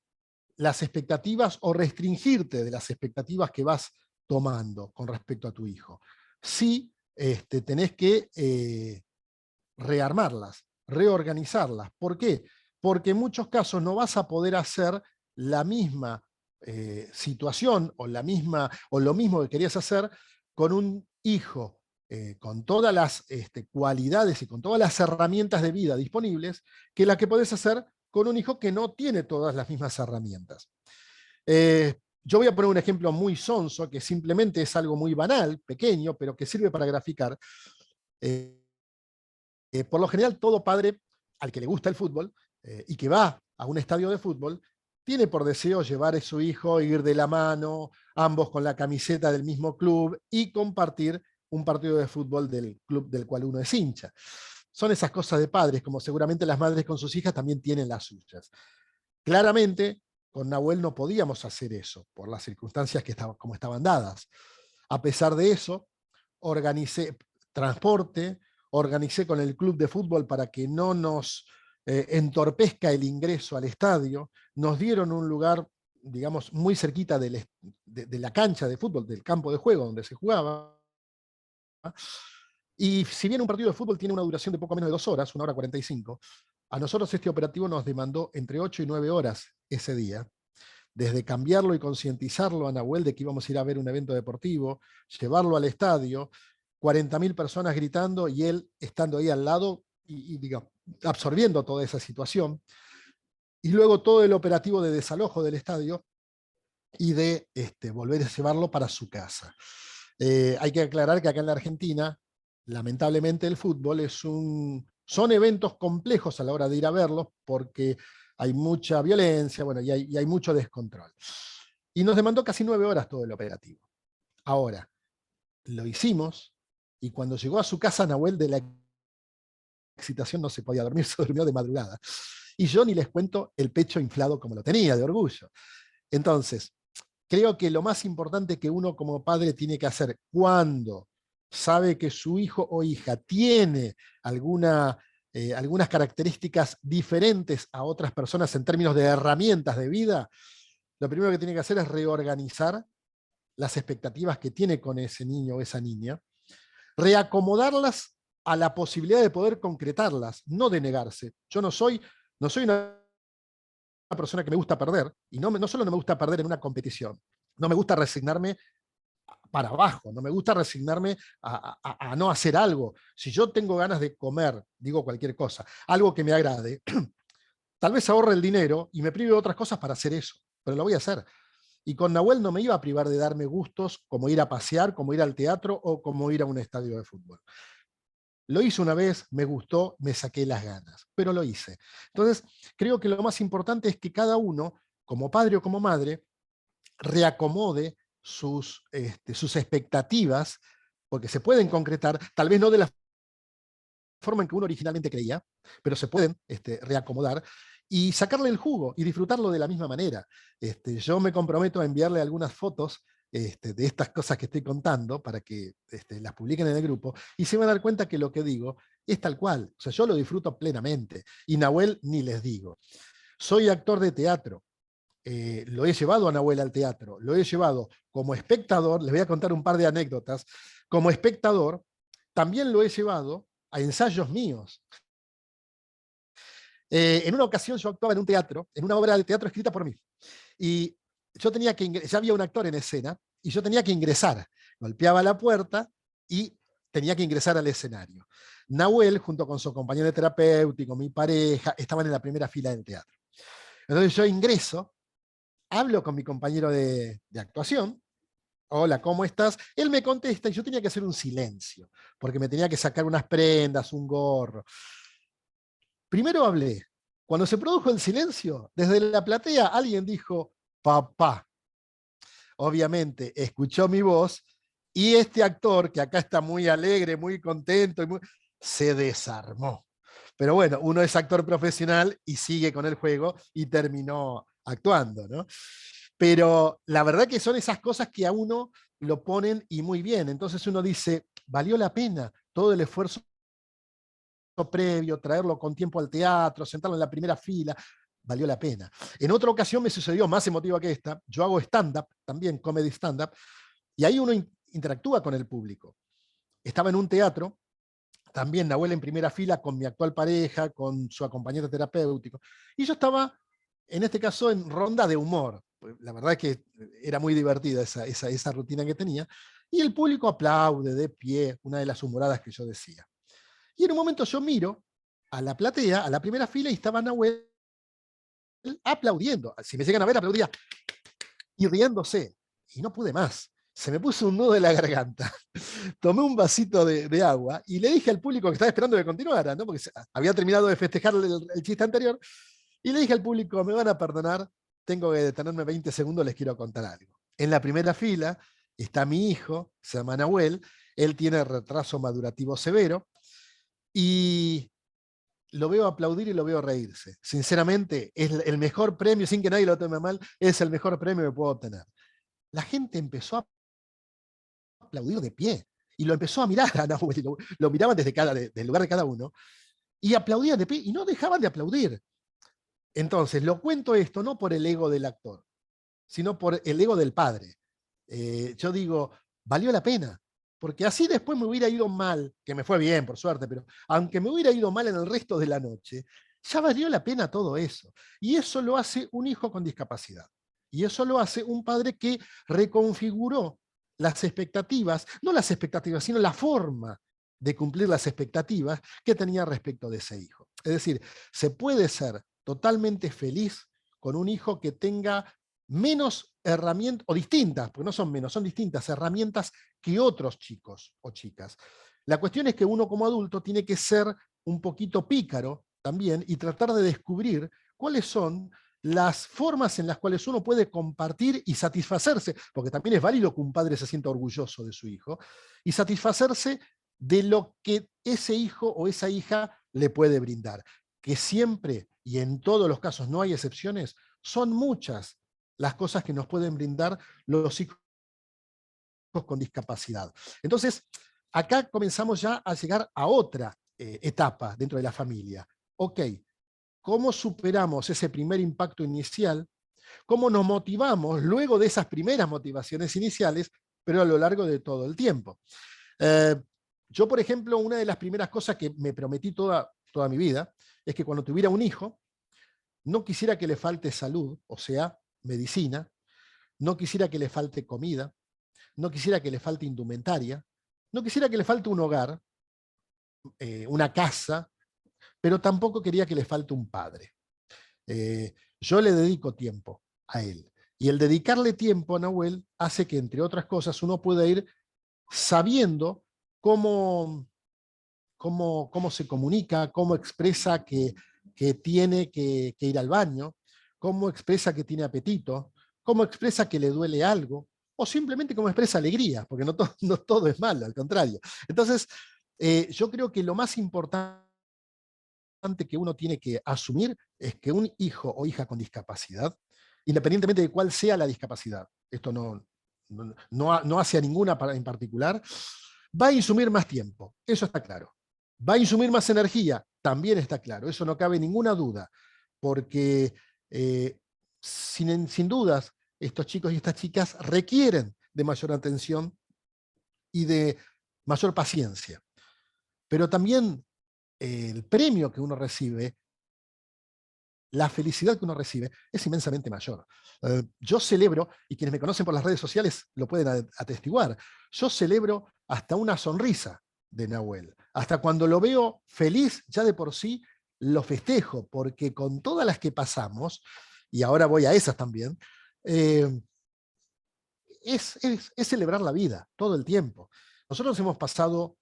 las expectativas o restringirte de las expectativas que vas tomando con respecto a tu hijo. Sí, tenés que rearmarlas, reorganizarlas. ¿Por qué? Porque en muchos casos no vas a poder hacer la misma situación o lo mismo que querías hacer con un hijo con todas las cualidades y con todas las herramientas de vida disponibles que la que podés hacer con un hijo que no tiene todas las mismas herramientas. Yo voy a poner un ejemplo muy sonso, que simplemente es algo muy banal, pequeño, pero que sirve para graficar. Por lo general, todo padre al que le gusta el fútbol y que va a un estadio de fútbol, tiene por deseo llevar a su hijo, ir de la mano, ambos con la camiseta del mismo club y compartir un partido de fútbol del club del cual uno es hincha. Son esas cosas de padres, como seguramente las madres con sus hijas también tienen las suyas. Claramente, con Nahuel no podíamos hacer eso, por las circunstancias como estaban dadas. A pesar de eso, organicé transporte, organicé con el club de fútbol para que no nos entorpezca el ingreso al estadio, nos dieron un lugar, digamos, muy cerquita de la cancha de fútbol, del campo de juego donde se jugaba. Y si bien un partido de fútbol tiene una duración de poco menos de 2 horas, 1 hora 45, a nosotros este operativo nos demandó entre 8 y 9 horas ese día, desde cambiarlo y concientizarlo a Nahuel de que íbamos a ir a ver un evento deportivo, llevarlo al estadio, 40.000 personas gritando y él estando ahí al lado y digamos, absorbiendo toda esa situación. Y luego todo el operativo de desalojo del estadio y de volver a llevarlo para su casa. Hay que aclarar que acá en la Argentina, lamentablemente el fútbol son eventos complejos a la hora de ir a verlos porque hay mucha violencia, bueno, y hay mucho descontrol. Y nos demandó casi 9 horas todo el operativo. Ahora, lo hicimos, y cuando llegó a su casa Nahuel de la excitación no se podía dormir, se durmió de madrugada. Y yo ni les cuento el pecho inflado como lo tenía, de orgullo. Entonces, creo que lo más importante que uno como padre tiene que hacer cuando sabe que su hijo o hija tiene algunas características diferentes a otras personas en términos de herramientas de vida, lo primero que tiene que hacer es reorganizar las expectativas que tiene con ese niño o esa niña, reacomodarlas a la posibilidad de poder concretarlas, no de negarse. Yo no soy una persona que me gusta perder, y no solo no me gusta perder en una competición, no me gusta resignarme para abajo, no me gusta resignarme a no hacer algo. Si yo tengo ganas de comer, digo cualquier cosa, algo que me agrade, tal vez ahorre el dinero y me prive de otras cosas para hacer eso, pero lo voy a hacer. Y con Nahuel no me iba a privar de darme gustos como ir a pasear, como ir al teatro o como ir a un estadio de fútbol. Lo hice una vez, me gustó, me saqué las ganas, pero lo hice. Entonces, creo que lo más importante es que cada uno, como padre o como madre, reacomode sus expectativas, porque se pueden concretar, tal vez no de la forma en que uno originalmente creía, pero se pueden reacomodar y sacarle el jugo y disfrutarlo de la misma manera. Yo me comprometo a enviarle algunas fotos de estas cosas que estoy contando para que las publiquen en el grupo y se van a dar cuenta que lo que digo es tal cual. O sea, yo lo disfruto plenamente. Y Nahuel ni les digo. Soy actor de teatro. Lo he llevado a Nahuel al teatro. Lo he llevado como espectador. Les voy a contar un par de anécdotas. Como espectador, también lo he llevado a ensayos míos. En una ocasión yo actuaba en un teatro, en una obra de teatro escrita por mí. Y yo tenía que ya había un actor en escena, y yo tenía que ingresar. Golpeaba la puerta y tenía que ingresar al escenario. Nahuel, junto con su compañero terapéutico, mi pareja, estaban en la primera fila del teatro. Entonces yo ingreso, hablo con mi compañero de actuación. Hola, ¿cómo estás? Él me contesta y yo tenía que hacer un silencio, porque me tenía que sacar unas prendas, un gorro. Primero hablé. Cuando se produjo el silencio, desde la platea alguien dijo, papá. Obviamente escuchó mi voz y este actor, que acá está muy alegre, muy contento, se desarmó. Pero bueno, uno es actor profesional y sigue con el juego y terminó actuando, ¿no? Pero la verdad que son esas cosas que a uno lo ponen y muy bien. Entonces uno dice, valió la pena todo el esfuerzo previo, traerlo con tiempo al teatro, sentarlo en la primera fila, valió la pena. En otra ocasión me sucedió más emotiva que esta, yo hago stand-up, también comedy stand-up, y ahí uno interactúa con el público. Estaba en un teatro, también Nahuel en primera fila con mi actual pareja, con su acompañante terapéutico, y yo estaba, en este caso, en ronda de humor. La verdad es que era muy divertida esa rutina que tenía, y el público aplaude de pie una de las humoradas que yo decía. Y en un momento yo miro a la platea, a la primera fila, y estaba Nahuel aplaudiendo. Si me llegan a ver, aplaudía y riéndose. Y no pude más. Se me puso un nudo en la garganta. Tomé un vasito de agua y le dije al público que estaba esperando que continuara, ¿no? Porque había terminado de festejar el chiste anterior. Y le dije al público, me van a perdonar, tengo que detenerme 20 segundos, les quiero contar algo. En la primera fila está mi hijo, se llama Nahuel, él tiene retraso madurativo severo, y lo veo aplaudir y lo veo reírse. Sinceramente, es el mejor premio, sin que nadie lo tome mal, es el mejor premio que puedo obtener. La gente empezó a aplaudir de pie y lo empezó a mirar a Nahuel, lo miraban desde del lugar de cada uno y aplaudían de pie y no dejaban de aplaudir. Entonces, lo cuento esto no por el ego del actor, sino por el ego del padre. Yo digo, valió la pena. Porque así después me hubiera ido mal, que me fue bien, por suerte, pero aunque me hubiera ido mal en el resto de la noche, ya valió la pena todo eso. Y eso lo hace un hijo con discapacidad. Y eso lo hace un padre que reconfiguró las expectativas, no las expectativas, sino la forma de cumplir las expectativas que tenía respecto de ese hijo. Es decir, se puede ser totalmente feliz con un hijo que tenga menos herramientas, o distintas, porque no son menos, son distintas herramientas que otros chicos o chicas. La cuestión es que uno como adulto tiene que ser un poquito pícaro también y tratar de descubrir cuáles son las formas en las cuales uno puede compartir y satisfacerse, porque también es válido que un padre se sienta orgulloso de su hijo, y satisfacerse de lo que ese hijo o esa hija le puede brindar. Que siempre, y en todos los casos no hay excepciones, son muchas las cosas que nos pueden brindar los hijos con discapacidad. Entonces, acá comenzamos ya a llegar a otra etapa dentro de la familia. Ok, ¿cómo superamos ese primer impacto inicial? ¿Cómo nos motivamos luego de esas primeras motivaciones iniciales, pero a lo largo de todo el tiempo? Yo, por ejemplo, una de las primeras cosas que me prometí toda mi vida es que cuando tuviera un hijo, no quisiera que le falte salud, o sea, medicina, no quisiera que le falte comida, no quisiera que le falte indumentaria, no quisiera que le falte un hogar, una casa, pero tampoco quería que le falte un padre. Yo le dedico tiempo a él. Y el dedicarle tiempo a Nahuel hace que, entre otras cosas, uno pueda ir sabiendo cómo se comunica, cómo expresa que tiene que ir al baño, cómo expresa que tiene apetito, cómo expresa que le duele algo, o simplemente cómo expresa alegría, porque no todo es malo, al contrario. Entonces, yo creo que lo más importante que uno tiene que asumir es que un hijo o hija con discapacidad, independientemente de cuál sea la discapacidad, esto no hace a ninguna en particular, va a insumir más tiempo, eso está claro. Va a insumir más energía, también está claro, eso no cabe ninguna duda, porque sin dudas estos chicos y estas chicas requieren de mayor atención y de mayor paciencia. Pero también el premio que uno recibe, la felicidad que uno recibe, es inmensamente mayor. Yo celebro, y quienes me conocen por las redes sociales lo pueden atestiguar, yo celebro hasta una sonrisa de Nahuel. Hasta cuando lo veo feliz, ya de por sí lo festejo, porque con todas las que pasamos, y ahora voy a esas también, es celebrar la vida todo el tiempo. Nosotros hemos pasado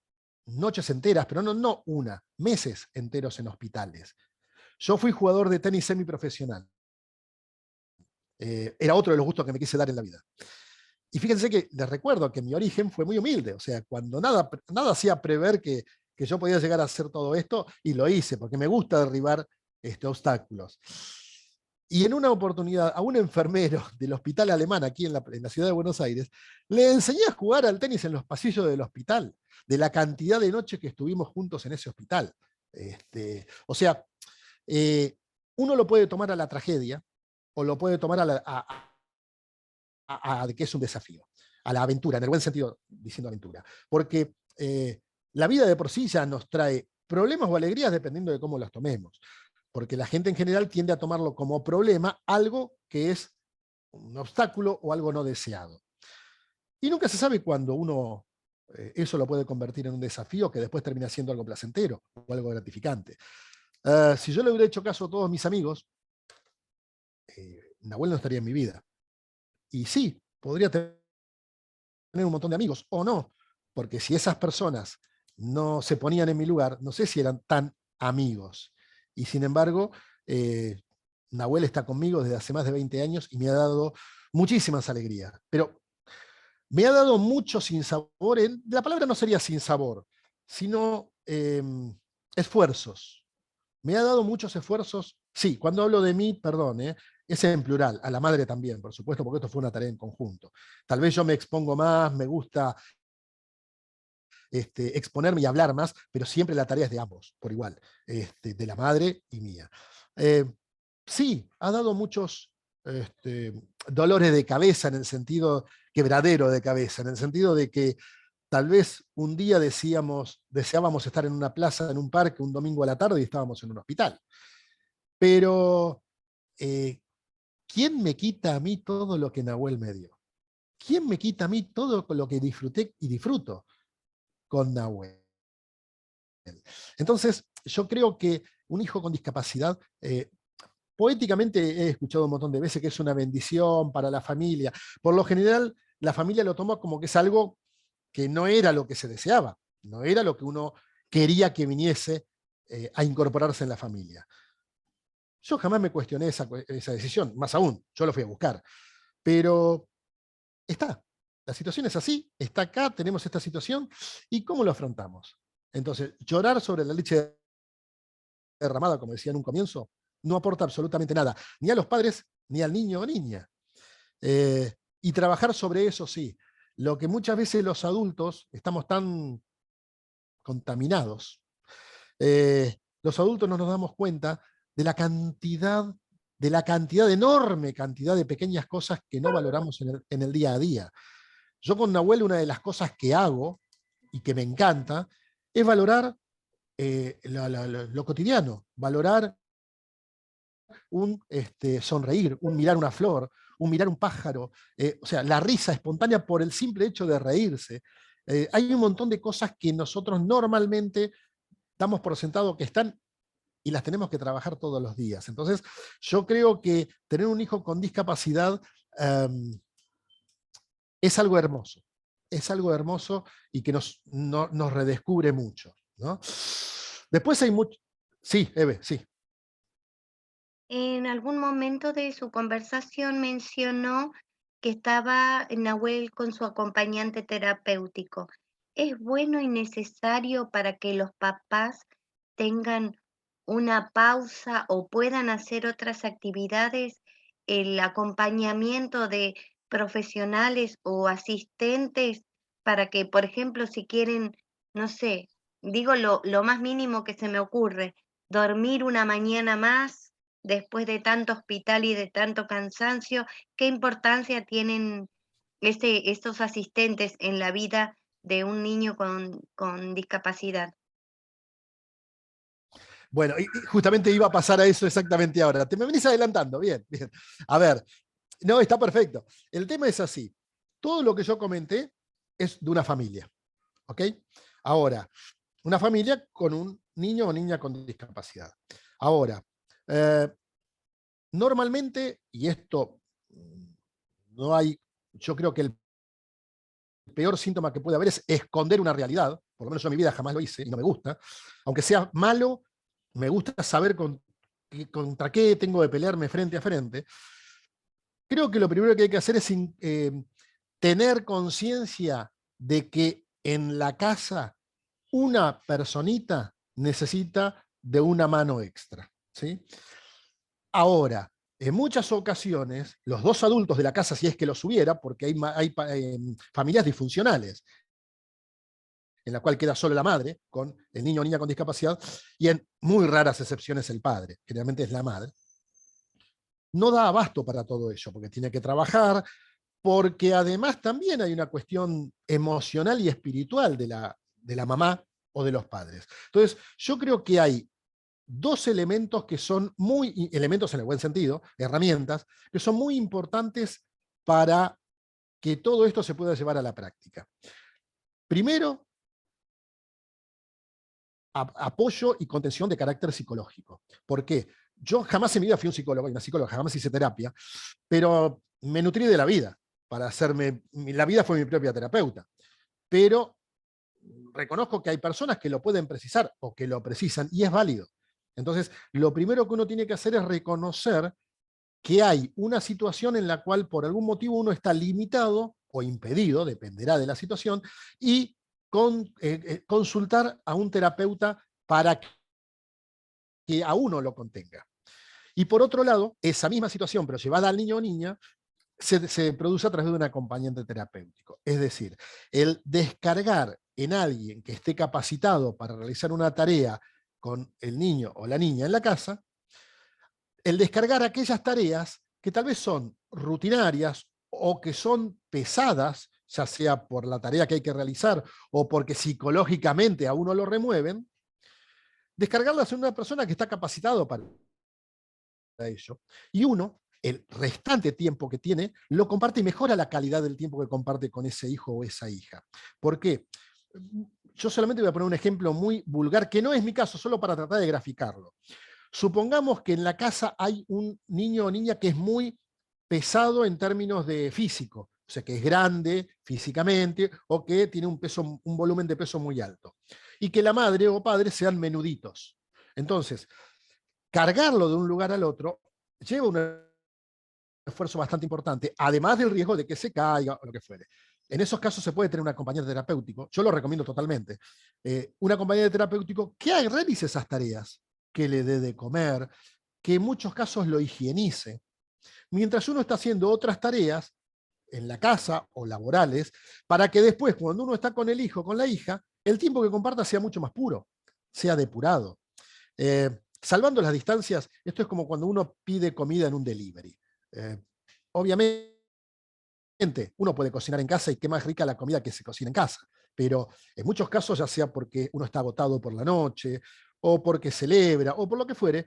noches enteras, pero no una, meses enteros en hospitales. Yo fui jugador de tenis semiprofesional. Era otro de los gustos que me quise dar en la vida. Y fíjense que les recuerdo que mi origen fue muy humilde, o sea, cuando nada hacía prever que yo podía llegar a hacer todo esto, y lo hice, porque me gusta derribar obstáculos. Y en una oportunidad a un enfermero del hospital alemán aquí en la ciudad de Buenos Aires, le enseñé a jugar al tenis en los pasillos del hospital, de la cantidad de noches que estuvimos juntos en ese hospital. O sea, uno lo puede tomar a la tragedia, o lo puede tomar a que es un desafío, a la aventura, en el buen sentido diciendo aventura. Porque la vida de por sí ya nos trae problemas o alegrías dependiendo de cómo las tomemos. Porque la gente en general tiende a tomarlo como problema algo que es un obstáculo o algo no deseado. Y nunca se sabe cuándo uno eso lo puede convertir en un desafío que después termina siendo algo placentero o algo gratificante. Si yo le hubiera hecho caso a todos mis amigos, Nahuel no estaría en mi vida. Y sí, podría tener un montón de amigos, o no, porque si esas personas no se ponían en mi lugar, no sé si eran tan amigos. Y sin embargo, Nahuel está conmigo desde hace más de 20 años y me ha dado muchísimas alegrías. Pero me ha dado mucho sinsabor. La palabra no sería sinsabor, sino esfuerzos. Me ha dado muchos esfuerzos. Sí, cuando hablo de mí, perdón, es en plural, a la madre también, por supuesto, porque esto fue una tarea en conjunto. Tal vez yo me expongo más, me gusta exponerme y hablar más, pero siempre la tarea es de ambos, por igual, de la madre y mía. Sí, ha dado muchos dolores de cabeza, en el sentido quebradero de cabeza, en el sentido de que tal vez un día deseábamos estar en una plaza, en un parque, un domingo a la tarde, y estábamos en un hospital. Pero, ¿quién me quita a mí todo lo que Nahuel me dio? ¿Quién me quita a mí todo lo que disfruté y disfruto con Nahuel? Entonces, yo creo que un hijo con discapacidad, poéticamente he escuchado un montón de veces que es una bendición para la familia. Por lo general, la familia lo toma como que es algo que no era lo que se deseaba, no era lo que uno quería que viniese a incorporarse en la familia. Yo jamás me cuestioné esa decisión, más aún, yo lo fui a buscar. Pero está, la situación es así, está acá, tenemos esta situación, ¿y cómo lo afrontamos? Entonces, llorar sobre la leche derramada, como decía en un comienzo, no aporta absolutamente nada, ni a los padres, ni al niño o niña. Y trabajar sobre eso sí. Lo que muchas veces los adultos estamos tan contaminados, los adultos no nos damos cuenta de la enorme cantidad de pequeñas cosas que no valoramos en el día a día. Yo con Nahuel, una de las cosas que hago y que me encanta es valorar lo cotidiano, valorar un sonreír, un mirar una flor, un mirar un pájaro, o sea, la risa espontánea por el simple hecho de reírse. Hay un montón de cosas que nosotros normalmente damos por sentado que están y las tenemos que trabajar todos los días. Entonces, yo creo que tener un hijo con discapacidad es algo hermoso. Es algo hermoso y que nos redescubre mucho, ¿no? Después hay mucho... Sí, Eve, sí. En algún momento de su conversación mencionó que estaba Nahuel con su acompañante terapéutico. ¿Es bueno y necesario para que los papás tengan una pausa o puedan hacer otras actividades, el acompañamiento de profesionales o asistentes para que, por ejemplo, si quieren, no sé, digo lo más mínimo que se me ocurre, dormir una mañana más después de tanto hospital y de tanto cansancio, ¿qué importancia tienen estos asistentes en la vida de un niño con discapacidad? Bueno, y justamente iba a pasar a eso exactamente ahora. Te me venís adelantando, bien, bien. A ver, no, está perfecto. El tema es así. Todo lo que yo comenté es de una familia, ¿ok? Ahora, una familia con un niño o niña con discapacidad. Ahora, normalmente, y esto no hay, yo creo que el peor síntoma que puede haber es esconder una realidad, por lo menos yo en mi vida jamás lo hice y no me gusta, aunque sea malo, me gusta saber contra qué tengo de pelearme frente a frente. Creo que lo primero que hay que hacer es tener conciencia de que en la casa una personita necesita de una mano extra, ¿sí? Ahora, en muchas ocasiones, los dos adultos de la casa, si es que los hubiera, porque hay familias disfuncionales, en la cual queda solo la madre, con el niño o niña con discapacidad, y en muy raras excepciones el padre, generalmente es la madre, no da abasto para todo ello, porque tiene que trabajar, porque además también hay una cuestión emocional y espiritual de la mamá o de los padres. Entonces, yo creo que hay dos elementos que son elementos en el buen sentido, herramientas, que son muy importantes para que todo esto se pueda llevar a la práctica. Primero, apoyo y contención de carácter psicológico. ¿Por qué? Yo jamás en mi vida fui un psicólogo, una psicóloga, jamás hice terapia, pero me nutrí de la vida para hacerme, la vida fue mi propia terapeuta. Pero reconozco que hay personas que lo pueden precisar o que lo precisan y es válido. Entonces, lo primero que uno tiene que hacer es reconocer que hay una situación en la cual por algún motivo uno está limitado o impedido, dependerá de la situación, y consultar a un terapeuta para que a uno lo contenga. Y por otro lado, esa misma situación, pero llevada al niño o niña, se produce a través de un acompañante terapéutico. Es decir, el descargar en alguien que esté capacitado para realizar una tarea con el niño o la niña en la casa, el descargar aquellas tareas que tal vez son rutinarias o que son pesadas, ya sea por la tarea que hay que realizar o porque psicológicamente a uno lo remueven, descargarlas en una persona que está capacitado para ello. Y uno, el restante tiempo que tiene, lo comparte y mejora la calidad del tiempo que comparte con ese hijo o esa hija. ¿Por qué? Yo solamente voy a poner un ejemplo muy vulgar, que no es mi caso, solo para tratar de graficarlo. Supongamos que en la casa hay un niño o niña que es muy pesado en términos de físico, o sea, que es grande físicamente o que tiene un volumen de peso muy alto. Y que la madre o padre sean menuditos. Entonces, cargarlo de un lugar al otro lleva un esfuerzo bastante importante, además del riesgo de que se caiga o lo que fuere. En esos casos se puede tener un acompañante terapéutico, yo lo recomiendo totalmente, un acompañante terapéutico que realice esas tareas, que le dé de comer, que en muchos casos lo higienice, mientras uno está haciendo otras tareas en la casa o laborales, para que después, cuando uno está con el hijo, con la hija, el tiempo que comparta sea mucho más puro, sea depurado. Salvando las distancias, esto es como cuando uno pide comida en un delivery. Obviamente, uno puede cocinar en casa y qué más rica la comida que se cocina en casa, pero en muchos casos, ya sea porque uno está agotado por la noche, o porque celebra, o por lo que fuere,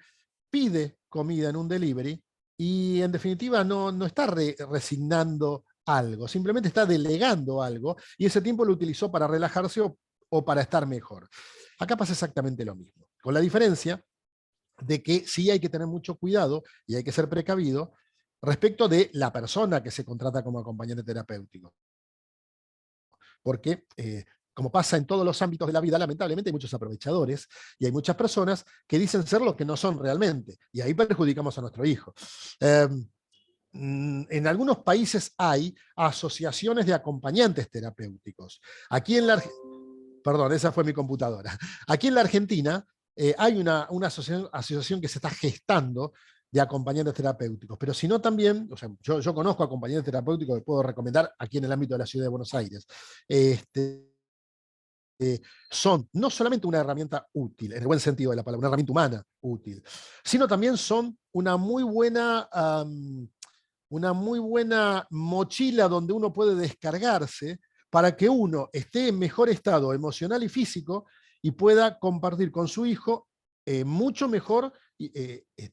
pide comida en un delivery y en definitiva no está resignando algo, simplemente está delegando algo y ese tiempo lo utilizó para relajarse o para estar mejor. Acá pasa exactamente lo mismo, con la diferencia de que sí hay que tener mucho cuidado y hay que ser precavido respecto de la persona que se contrata como acompañante terapéutico. Porque, como pasa en todos los ámbitos de la vida, lamentablemente hay muchos aprovechadores y hay muchas personas que dicen ser lo que no son realmente, y ahí perjudicamos a nuestro hijo. En algunos países hay asociaciones de acompañantes terapéuticos. Aquí en la Perdón, esa fue mi computadora. Aquí en la Argentina hay una asociación que se está gestando de acompañantes terapéuticos, pero si no también, o sea, yo conozco acompañantes terapéuticos que puedo recomendar aquí en el ámbito de la ciudad de Buenos Aires. Son no solamente una herramienta útil, en el buen sentido de la palabra, una herramienta humana útil, sino también son una muy buena mochila donde uno puede descargarse para que uno esté en mejor estado emocional y físico y pueda compartir con su hijo mucho mejor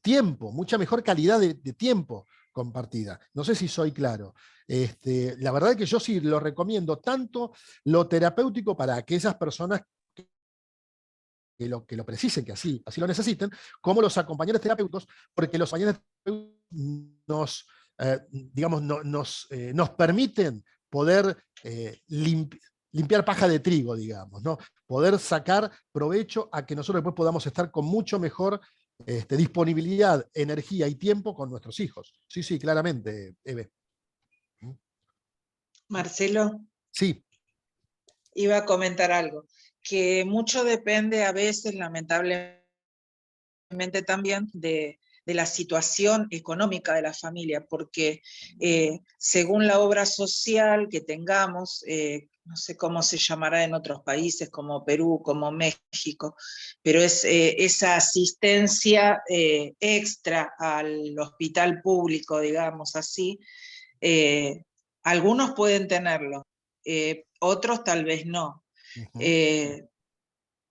tiempo, mucha mejor calidad de tiempo compartida. No sé si soy claro. La verdad es que yo sí lo recomiendo tanto lo terapéutico para aquellas personas que lo precisen, que así lo necesiten, como los acompañantes terapéuticos, porque los acompañantes terapéuticos nos permiten poder limpiar paja de trigo, digamos, ¿no? Poder sacar provecho a que nosotros después podamos estar con mucho mejor disponibilidad, energía y tiempo con nuestros hijos. Sí, sí, claramente, Eve. Marcelo, Sí. iba a comentar algo, que mucho depende a veces, lamentablemente también, de la situación económica de la familia, porque según la obra social que tengamos, no sé cómo se llamará en otros países como Perú, como México, pero es esa asistencia extra al hospital público, digamos así, algunos pueden tenerlo, otros tal vez no. Uh-huh.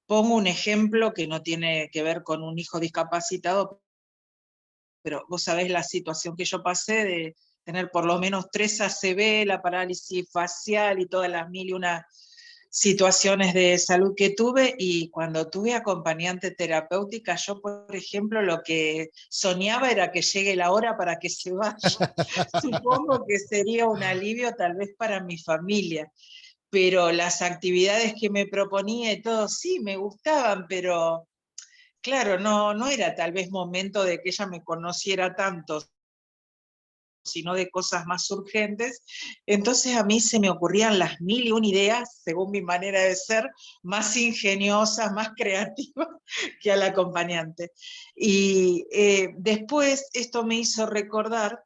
Pongo un ejemplo que no tiene que ver con un hijo discapacitado, pero vos sabés la situación que yo pasé de tener por lo menos 3 ACV, la parálisis facial y todas las mil y una situaciones de salud que tuve, y cuando tuve acompañante terapéutica, yo, por ejemplo, lo que soñaba era que llegue la hora para que se vaya. Supongo que sería un alivio tal vez para mi familia, pero las actividades que me proponía y todo, sí, me gustaban, pero claro, no era tal vez momento de que ella me conociera tanto, sino de cosas más urgentes. Entonces a mí se me ocurrían las mil y una ideas, según mi manera de ser, más ingeniosas, más creativas que al acompañante. Y después esto me hizo recordar,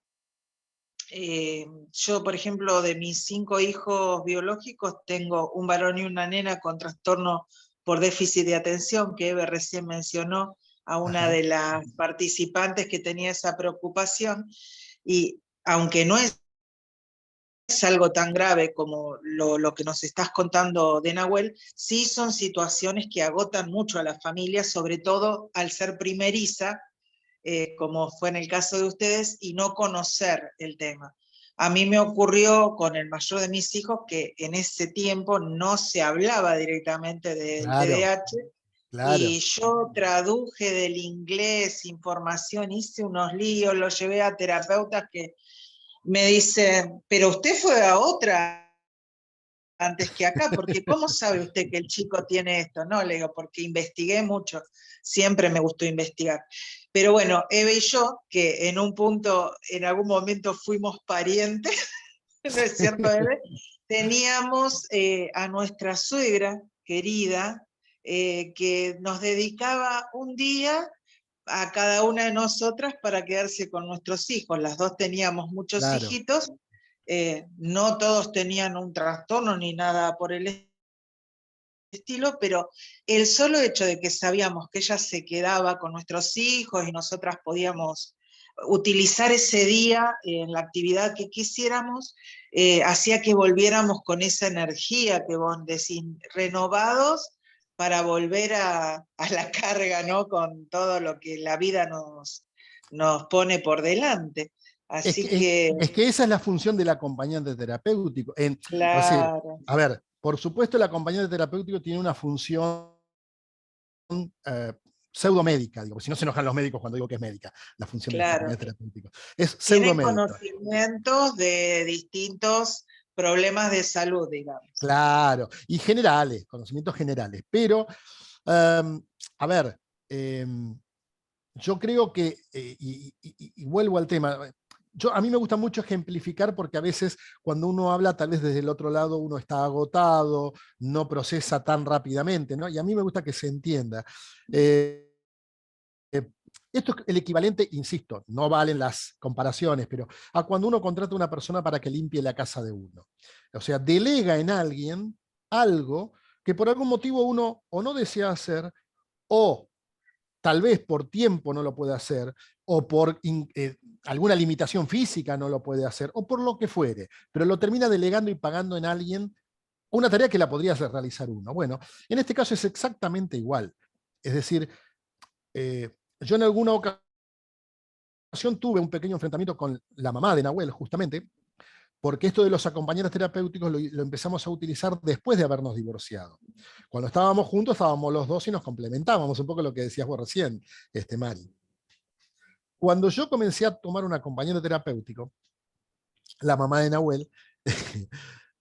yo, por ejemplo, de mis 5 hijos biológicos, tengo un varón y una nena con trastorno por déficit de atención, que Eve recién mencionó a una Ajá. de las participantes que tenía esa preocupación, y aunque no es algo tan grave como lo que nos estás contando de Nahuel, sí son situaciones que agotan mucho a la familia, sobre todo al ser primeriza, como fue en el caso de ustedes, y no conocer el tema. A mí me ocurrió con el mayor de mis hijos que en ese tiempo no se hablaba directamente del Claro, TDAH, y claro. yo traduje del inglés información, hice unos líos, lo llevé a terapeutas que me dicen, pero usted fue a otra antes que acá, porque ¿cómo sabe usted que el chico tiene esto? No, le digo, porque investigué mucho, siempre me gustó investigar. Pero bueno, Eve y yo, que en un punto, en algún momento fuimos parientes, ¿no es cierto, Eve? Teníamos a nuestra suegra querida, que nos dedicaba un día a cada una de nosotras para quedarse con nuestros hijos. Las dos teníamos muchos Claro. hijitos, no todos tenían un trastorno ni nada por el estilo, pero el solo hecho de que sabíamos que ella se quedaba con nuestros hijos y nosotras podíamos utilizar ese día en la actividad que quisiéramos, hacía que volviéramos con esa energía que vos decís, renovados para volver a la carga, ¿no? Con todo lo que la vida nos pone por delante. Así que, Es que esa es la función del acompañante terapéutico. Es decir, claro, a ver, por supuesto el acompañante terapéutico tiene una función eh, pseudomédica, digo, si no se enojan los médicos cuando digo que es médica, la función de los claro. acompañantes terapéuticos. Es Tienen pseudomédica. conocimientos de distintos problemas de salud, digamos. Claro, y generales, conocimientos generales. Pero, a ver, yo creo que, y vuelvo al tema, a mí me gusta mucho ejemplificar porque a veces cuando uno habla, tal vez desde el otro lado uno está agotado, no procesa tan rápidamente, ¿no? Y a mí me gusta que se entienda. Esto es el equivalente, insisto, no valen las comparaciones, pero a cuando uno contrata a una persona para que limpie la casa de uno. O sea, delega en alguien algo que por algún motivo uno o no desea hacer, o tal vez por tiempo no lo puede hacer, o por alguna limitación física no lo puede hacer, o por lo que fuere, pero lo termina delegando y pagando en alguien una tarea que la podría realizar uno. Bueno, en este caso es exactamente igual. Es decir, yo en alguna ocasión tuve un pequeño enfrentamiento con la mamá de Nahuel, justamente, porque esto de los acompañantes terapéuticos lo empezamos a utilizar después de habernos divorciado. Cuando estábamos juntos, estábamos los dos y nos complementábamos, un poco lo que decías vos recién, Mari. Cuando yo comencé a tomar un acompañante terapéutico, la mamá de Nahuel,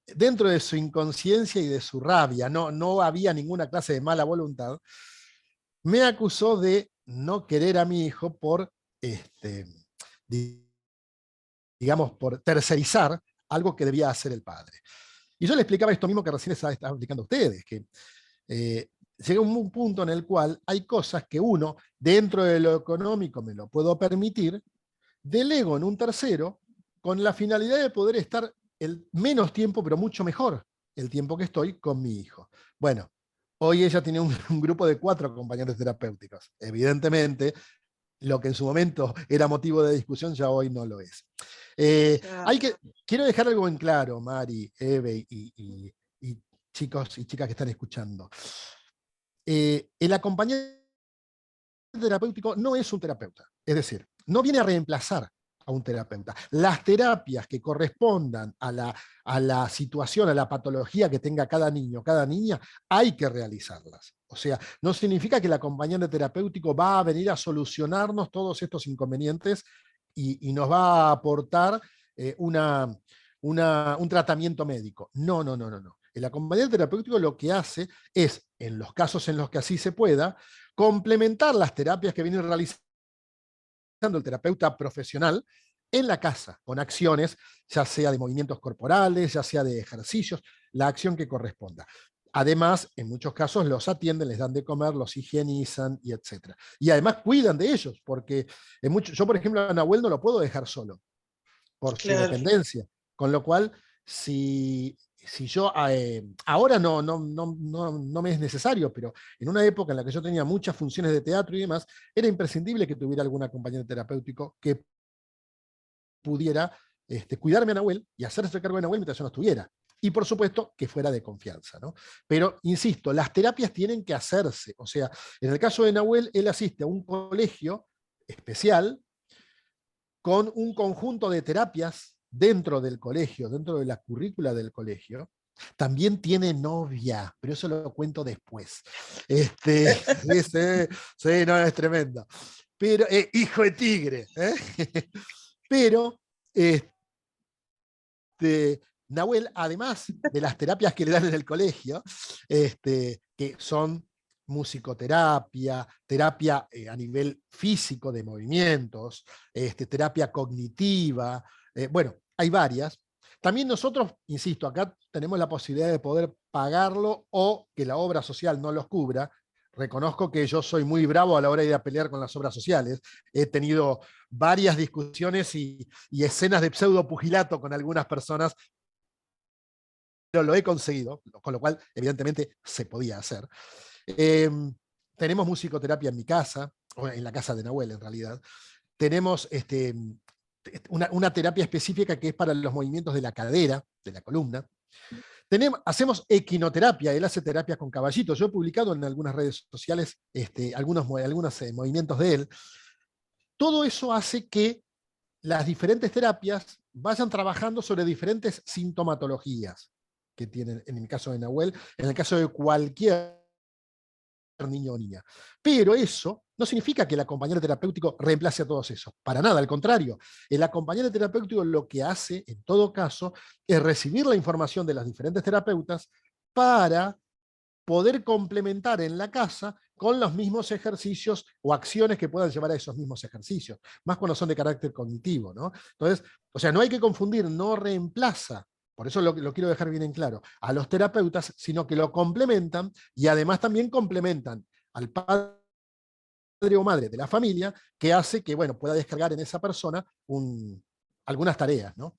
dentro de su inconsciencia y de su rabia, no había ninguna clase de mala voluntad, me acusó de no querer a mi hijo por, digamos, por tercerizar algo que debía hacer el padre. Y yo le explicaba esto mismo que recién estaba explicando a ustedes, que llega un punto en el cual hay cosas que uno, dentro de lo económico, me lo puedo permitir, delego en un tercero con la finalidad de poder estar el menos tiempo, pero mucho mejor, el tiempo que estoy con mi hijo. Bueno, hoy ella tiene un grupo de 4 acompañantes terapéuticos. Evidentemente, lo que en su momento era motivo de discusión ya hoy no lo es. Quiero dejar algo en claro, Mari, Eve y chicos y chicas que están escuchando. El acompañante terapéutico no es un terapeuta, es decir, no viene a reemplazar a un terapeuta. Las terapias que correspondan a la situación, a la patología que tenga cada niño, cada niña, hay que realizarlas. O sea, no significa que el acompañante terapéutico va a venir a solucionarnos todos estos inconvenientes y nos va a aportar un tratamiento médico. No, no, no, no, no. El acompañante terapéutico lo que hace es, en los casos en los que así se pueda, complementar las terapias que viene realizando el terapeuta profesional en la casa, con acciones, ya sea de movimientos corporales, ya sea de ejercicios, la acción que corresponda. Además, en muchos casos los atienden, les dan de comer, los higienizan y etc. Y además cuidan de ellos, porque yo, por ejemplo, a Nahuel no lo puedo dejar solo por su Claro. dependencia. Con lo cual, si yo ahora no me es necesario, pero en una época en la que yo tenía muchas funciones de teatro y demás, era imprescindible que tuviera algún acompañante terapéutico que pudiera cuidarme a Nahuel y hacerse cargo de Nahuel mientras yo no estuviera. Y por supuesto que fuera de confianza, ¿no? Pero, insisto, las terapias tienen que hacerse. O sea, en el caso de Nahuel, él asiste a un colegio especial con un conjunto de terapias dentro del colegio, dentro de la currícula del colegio. También tiene novia, pero eso lo cuento después. Sí, no, es tremendo. Pero, hijo de tigre. Pero, Nahuel, además de las terapias que le dan en el colegio, que son musicoterapia, terapia a nivel físico de movimientos, terapia cognitiva, bueno, hay varias. También nosotros, insisto, acá tenemos la posibilidad de poder pagarlo o que la obra social no los cubra. Reconozco que yo soy muy bravo a la hora de ir a pelear con las obras sociales. He tenido varias discusiones y escenas de pseudo pugilato con algunas personas, pero lo he conseguido, con lo cual evidentemente se podía hacer. Tenemos musicoterapia en mi casa, o en la casa de Nahuel en realidad. Tenemos una terapia específica que es para los movimientos de la cadera, de la columna. Hacemos equinoterapia, él hace terapias con caballitos. Yo he publicado en algunas redes sociales algunos movimientos de él. todo eso hace que las diferentes terapias vayan trabajando sobre diferentes sintomatologías que tienen, en el caso de Nahuel, en el caso de cualquier niño o niña. Pero eso no significa que el acompañante terapéutico reemplace a todos esos. Para nada, al contrario. El acompañante terapéutico lo que hace, en todo caso, es recibir la información de las diferentes terapeutas para poder complementar en la casa con los mismos ejercicios o acciones que puedan llevar a esos mismos ejercicios, más cuando son de carácter cognitivo, ¿no? Entonces, o sea, no hay que confundir, no reemplaza, por eso lo quiero dejar bien en claro, a los terapeutas, sino que lo complementan y además también complementan al padre o madre de la familia, que hace que, bueno, pueda descargar en esa persona algunas tareas, ¿no?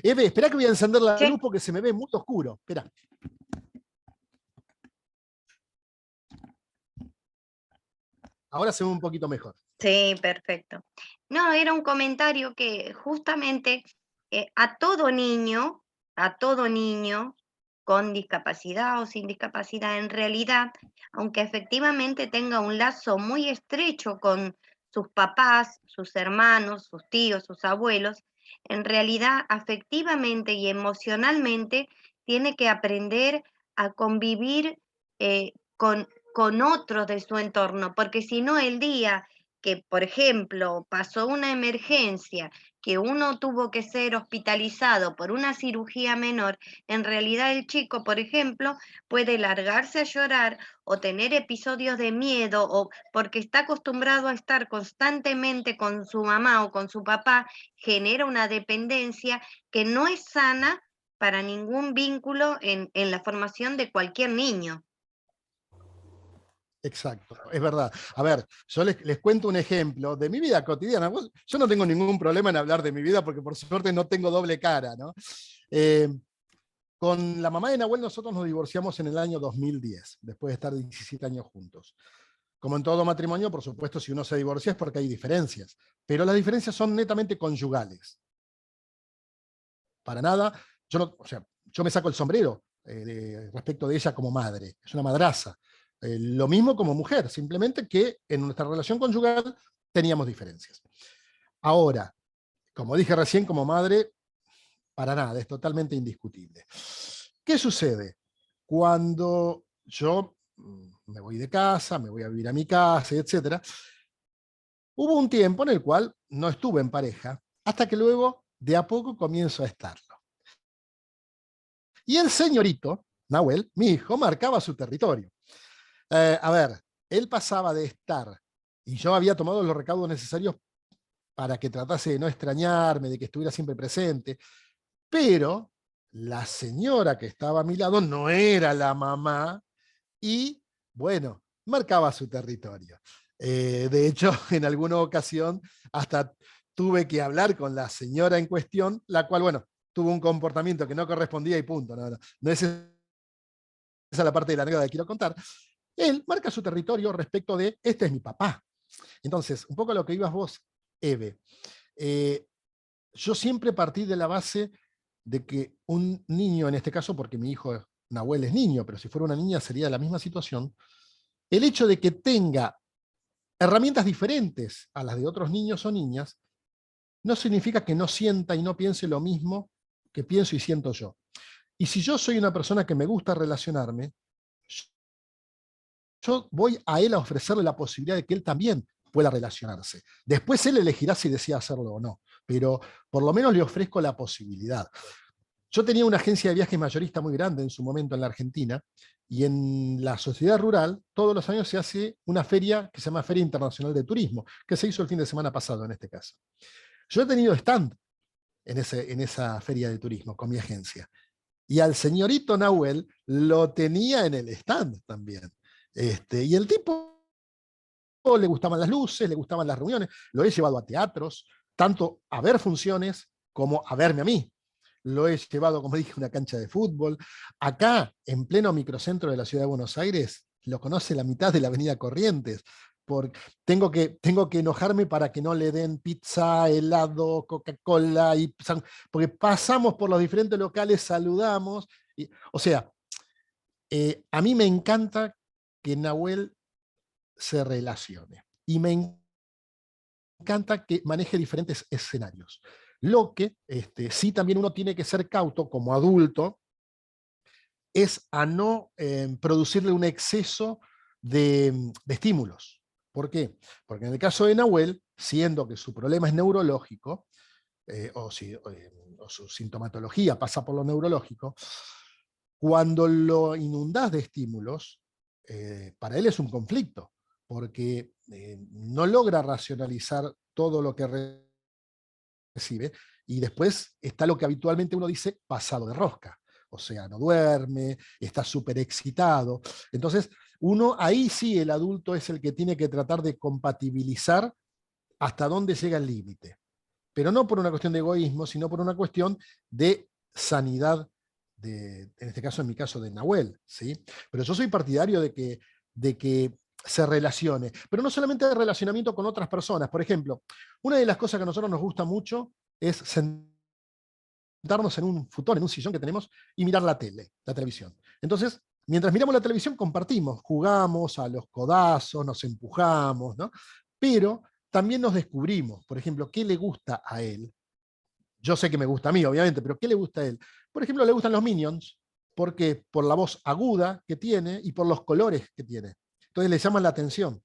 Eve, espera que voy a encender la luz Sí, porque se me ve muy oscuro. Espera. Ahora se ve un poquito mejor. sí, perfecto. No, era un comentario que justamente a todo niño con discapacidad o sin discapacidad, en realidad, aunque efectivamente tenga un lazo muy estrecho con sus papás, sus hermanos, sus tíos, sus abuelos, en realidad afectivamente y emocionalmente tiene que aprender a convivir con otros de su entorno, porque si no el día que, por ejemplo, pasó una emergencia, que uno tuvo que ser hospitalizado por una cirugía menor, en realidad el chico, por ejemplo, puede largarse a llorar o tener episodios de miedo o porque está acostumbrado a estar constantemente con su mamá o con su papá, genera una dependencia que no es sana para ningún vínculo en la formación de cualquier niño. Exacto, es verdad. A ver, yo les cuento un ejemplo de mi vida cotidiana. Yo no tengo ningún problema en hablar de mi vida porque por suerte no tengo doble cara, ¿no? Eh, con la mamá de Nahuel nosotros nos divorciamos en el año 2010, después de estar 17 años juntos. Como en todo matrimonio, por supuesto, si uno se divorcia es porque hay diferencias, pero las diferencias son netamente conyugales. Para nada, yo, no, o sea, yo me saco el sombrero respecto de ella como madre, es una madraza. Lo mismo como mujer, simplemente que en nuestra relación conyugal teníamos diferencias. Ahora, como dije recién, como madre, para nada, es totalmente indiscutible. ¿Qué sucede? Cuando yo me voy de casa, me voy a vivir a mi casa, etc., hubo un tiempo en el cual no estuve en pareja, hasta que luego de a poco comienzo a estarlo. Y el señorito, Nahuel, mi hijo, marcaba su territorio. A ver, él pasaba de estar, y yo había tomado los recaudos necesarios para que tratase de no extrañarme, de que estuviera siempre presente, pero la señora que estaba a mi lado no era la mamá y, bueno, marcaba su territorio. De hecho, en alguna ocasión hasta tuve que hablar con la señora en cuestión, la cual, bueno, tuvo un comportamiento que no correspondía y punto. No es esa la parte de la anécdota que quiero contar. Él marca su territorio respecto de, este es mi papá. Entonces, un poco a lo que ibas vos, Eve. Yo siempre partí de la base de que un niño, en este caso, porque mi hijo Nahuel es niño, pero si fuera una niña sería la misma situación, el hecho de que tenga herramientas diferentes a las de otros niños o niñas, no significa que no sienta y no piense lo mismo que pienso y siento yo. Y si yo soy una persona que me gusta relacionarme, yo voy a él a ofrecerle la posibilidad de que él también pueda relacionarse. Después él elegirá si desea hacerlo o no, pero por lo menos le ofrezco la posibilidad. Yo tenía una agencia de viajes mayorista muy grande en su momento en la Argentina, y en la sociedad rural todos los años se hace una feria que se llama Feria Internacional de Turismo, que se hizo el fin de semana pasado en este caso. Yo he tenido stand en esa feria de turismo con mi agencia, y al señorito Nahuel lo tenía en el stand también. Y el tipo le gustaban las luces, le gustaban las reuniones, lo he llevado a teatros, tanto a ver funciones como a verme a mí. Lo he llevado, como dije, a una cancha de fútbol. Acá, en pleno microcentro de la ciudad de Buenos Aires, lo conoce la mitad de la avenida Corrientes. Porque tengo que enojarme para que no le den pizza, helado, Coca-Cola, porque pasamos por los diferentes locales, saludamos. O sea, a mí me encanta que Nahuel se relacione. Y me encanta que maneje diferentes escenarios. Lo que sí también uno tiene que ser cauto como adulto es a no producirle un exceso de estímulos. ¿Por qué? Porque en el caso de Nahuel, siendo que su problema es neurológico, o su sintomatología pasa por lo neurológico, cuando lo inundás de estímulos, para él es un conflicto, porque no logra racionalizar todo lo que recibe, y después está lo que habitualmente uno dice pasado de rosca. O sea, no duerme, está súper excitado. Entonces, uno ahí sí, el adulto es el que tiene que tratar de compatibilizar hasta dónde llega el límite. Pero no por una cuestión de egoísmo, sino por una cuestión de sanidad, en este caso, en mi caso, de Nahuel, ¿sí? Pero yo soy partidario de que se relacione, pero no solamente de relacionamiento con otras personas. Por ejemplo, una de las cosas que a nosotros nos gusta mucho es sentarnos en un futón, en un sillón que tenemos, y mirar la televisión. Entonces, mientras miramos la televisión, compartimos, jugamos a los codazos, nos empujamos, ¿no? Pero también nos descubrimos, por ejemplo, qué le gusta a él. Yo sé que me gusta a mí, obviamente, pero ¿qué le gusta a él? Por ejemplo, le gustan los Minions, porque por la voz aguda que tiene y por los colores que tiene. Entonces le llaman la atención.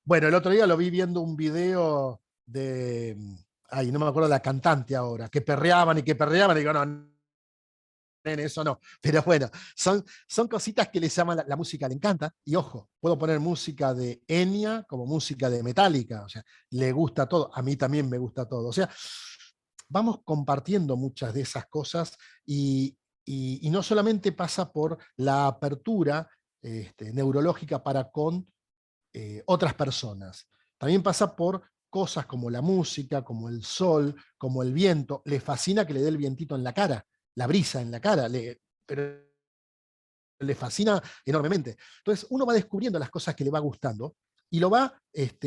Bueno, el otro día lo vi viendo un video de, ay, no me acuerdo la cantante ahora, que perreaban, y digo, no, eso no, pero bueno, son cositas que le llaman, la música le encanta, y ojo, puedo poner música de Enya como música de Metallica, o sea, le gusta todo, a mí también me gusta todo, o sea, vamos compartiendo muchas de esas cosas, y no solamente pasa por la apertura neurológica para con otras personas, también pasa por cosas como la música, como el sol, como el viento. Le fascina que le dé el vientito en la cara, la brisa en la cara, pero le fascina enormemente. Entonces uno va descubriendo las cosas que le va gustando y lo va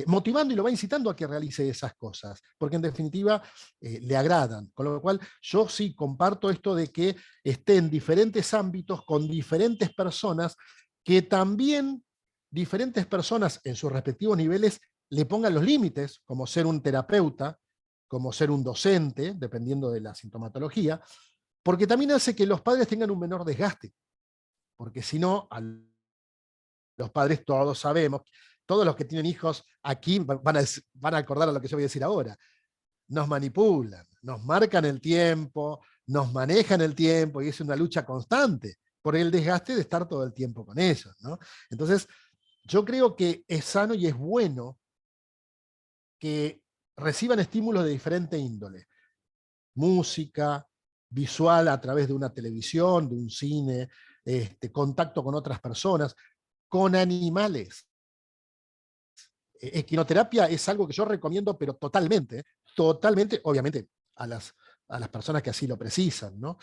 motivando y lo va incitando a que realice esas cosas, porque en definitiva le agradan. Con lo cual yo sí comparto esto de que esté en diferentes ámbitos, con diferentes personas, que también diferentes personas en sus respectivos niveles le pongan los límites, como ser un terapeuta, como ser un docente, dependiendo de la sintomatología, porque también hace que los padres tengan un menor desgaste. Porque si no, los padres todos sabemos, todos los que tienen hijos aquí van a acordar a lo que yo voy a decir ahora. Nos manipulan, nos marcan el tiempo, nos manejan el tiempo, y es una lucha constante por el desgaste de estar todo el tiempo con ellos, ¿no? Entonces, yo creo que es sano y es bueno que reciban estímulos de diferente índole. Música, visual a través de una televisión, de un cine, contacto con otras personas, con animales. Equinoterapia es algo que yo recomiendo, pero totalmente, totalmente, obviamente, a las personas que así lo precisan, ¿no?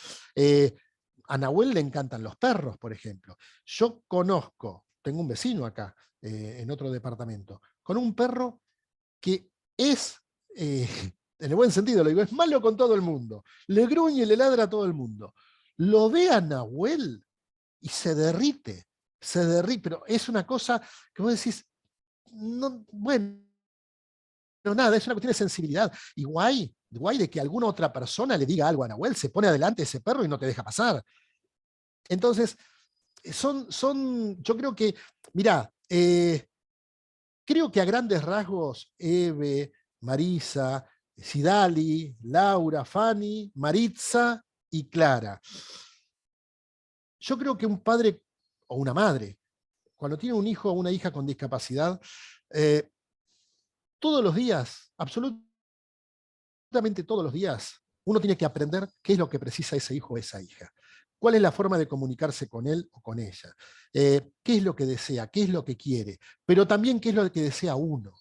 A Nahuel le encantan los perros, por ejemplo. Yo tengo un vecino acá, en otro departamento, con un perro que es, en el buen sentido lo digo, es malo con todo el mundo. Le gruñe y le ladra a todo el mundo. Lo ve a Nahuel y se derrite, pero es una cosa que vos decís, no, bueno, no, nada, es una cuestión de sensibilidad. Y guay de que alguna otra persona le diga algo a Nahuel, se pone adelante ese perro y no te deja pasar. Entonces, yo creo que, mirá, creo que a grandes rasgos, Eve, Marisa, Sidali, Laura, Fanny, Maritza y Clara. Yo creo que un padre o una madre, cuando tiene un hijo o una hija con discapacidad, todos los días, absolutamente todos los días, uno tiene que aprender qué es lo que precisa ese hijo o esa hija. ¿Cuál es la forma de comunicarse con él o con ella? ¿Qué es lo que desea? ¿Qué es lo que quiere? Pero también qué es lo que desea uno.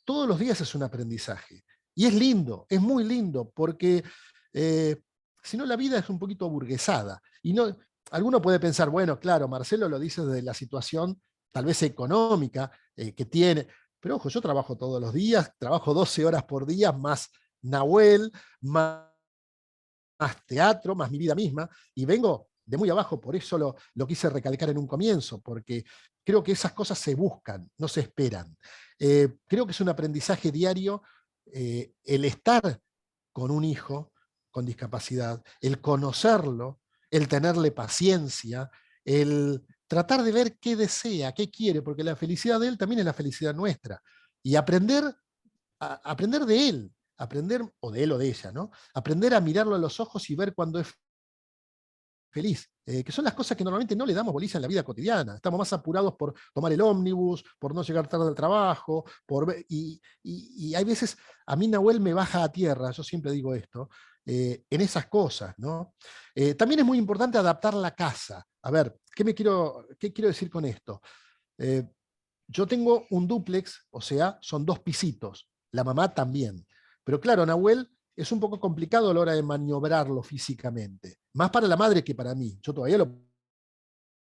Todos los días es un aprendizaje. Y es lindo, es muy lindo, porque si no la vida es un poquito aburguesada. Y no, alguno puede pensar, bueno, claro, Marcelo lo dice desde la situación tal vez económica que tiene. Pero ojo, yo trabajo todos los días, trabajo 12 horas por día, más Nahuel, más teatro, más mi vida misma, y vengo de muy abajo, por eso lo quise recalcar en un comienzo, porque creo que esas cosas se buscan, no se esperan. Creo que es un aprendizaje diario el estar con un hijo con discapacidad, el conocerlo, el tenerle paciencia, el tratar de ver qué desea, qué quiere, porque la felicidad de él también es la felicidad nuestra. Y aprender de él, o de él o de ella, ¿no? Aprender a mirarlo a los ojos y ver cuando es feliz, que son las cosas que normalmente no le damos bolilla en la vida cotidiana. Estamos más apurados por tomar el ómnibus, por no llegar tarde al trabajo, y hay veces, a mí Nahuel me baja a tierra, yo siempre digo esto, en esas cosas, ¿no? También es muy importante adaptar la casa. A ver, ¿qué quiero decir con esto? Yo tengo un dúplex, o sea, son 2 pisitos, la mamá también. Pero claro, Nahuel es un poco complicado a la hora de maniobrarlo físicamente. Más para la madre que para mí. Yo todavía lo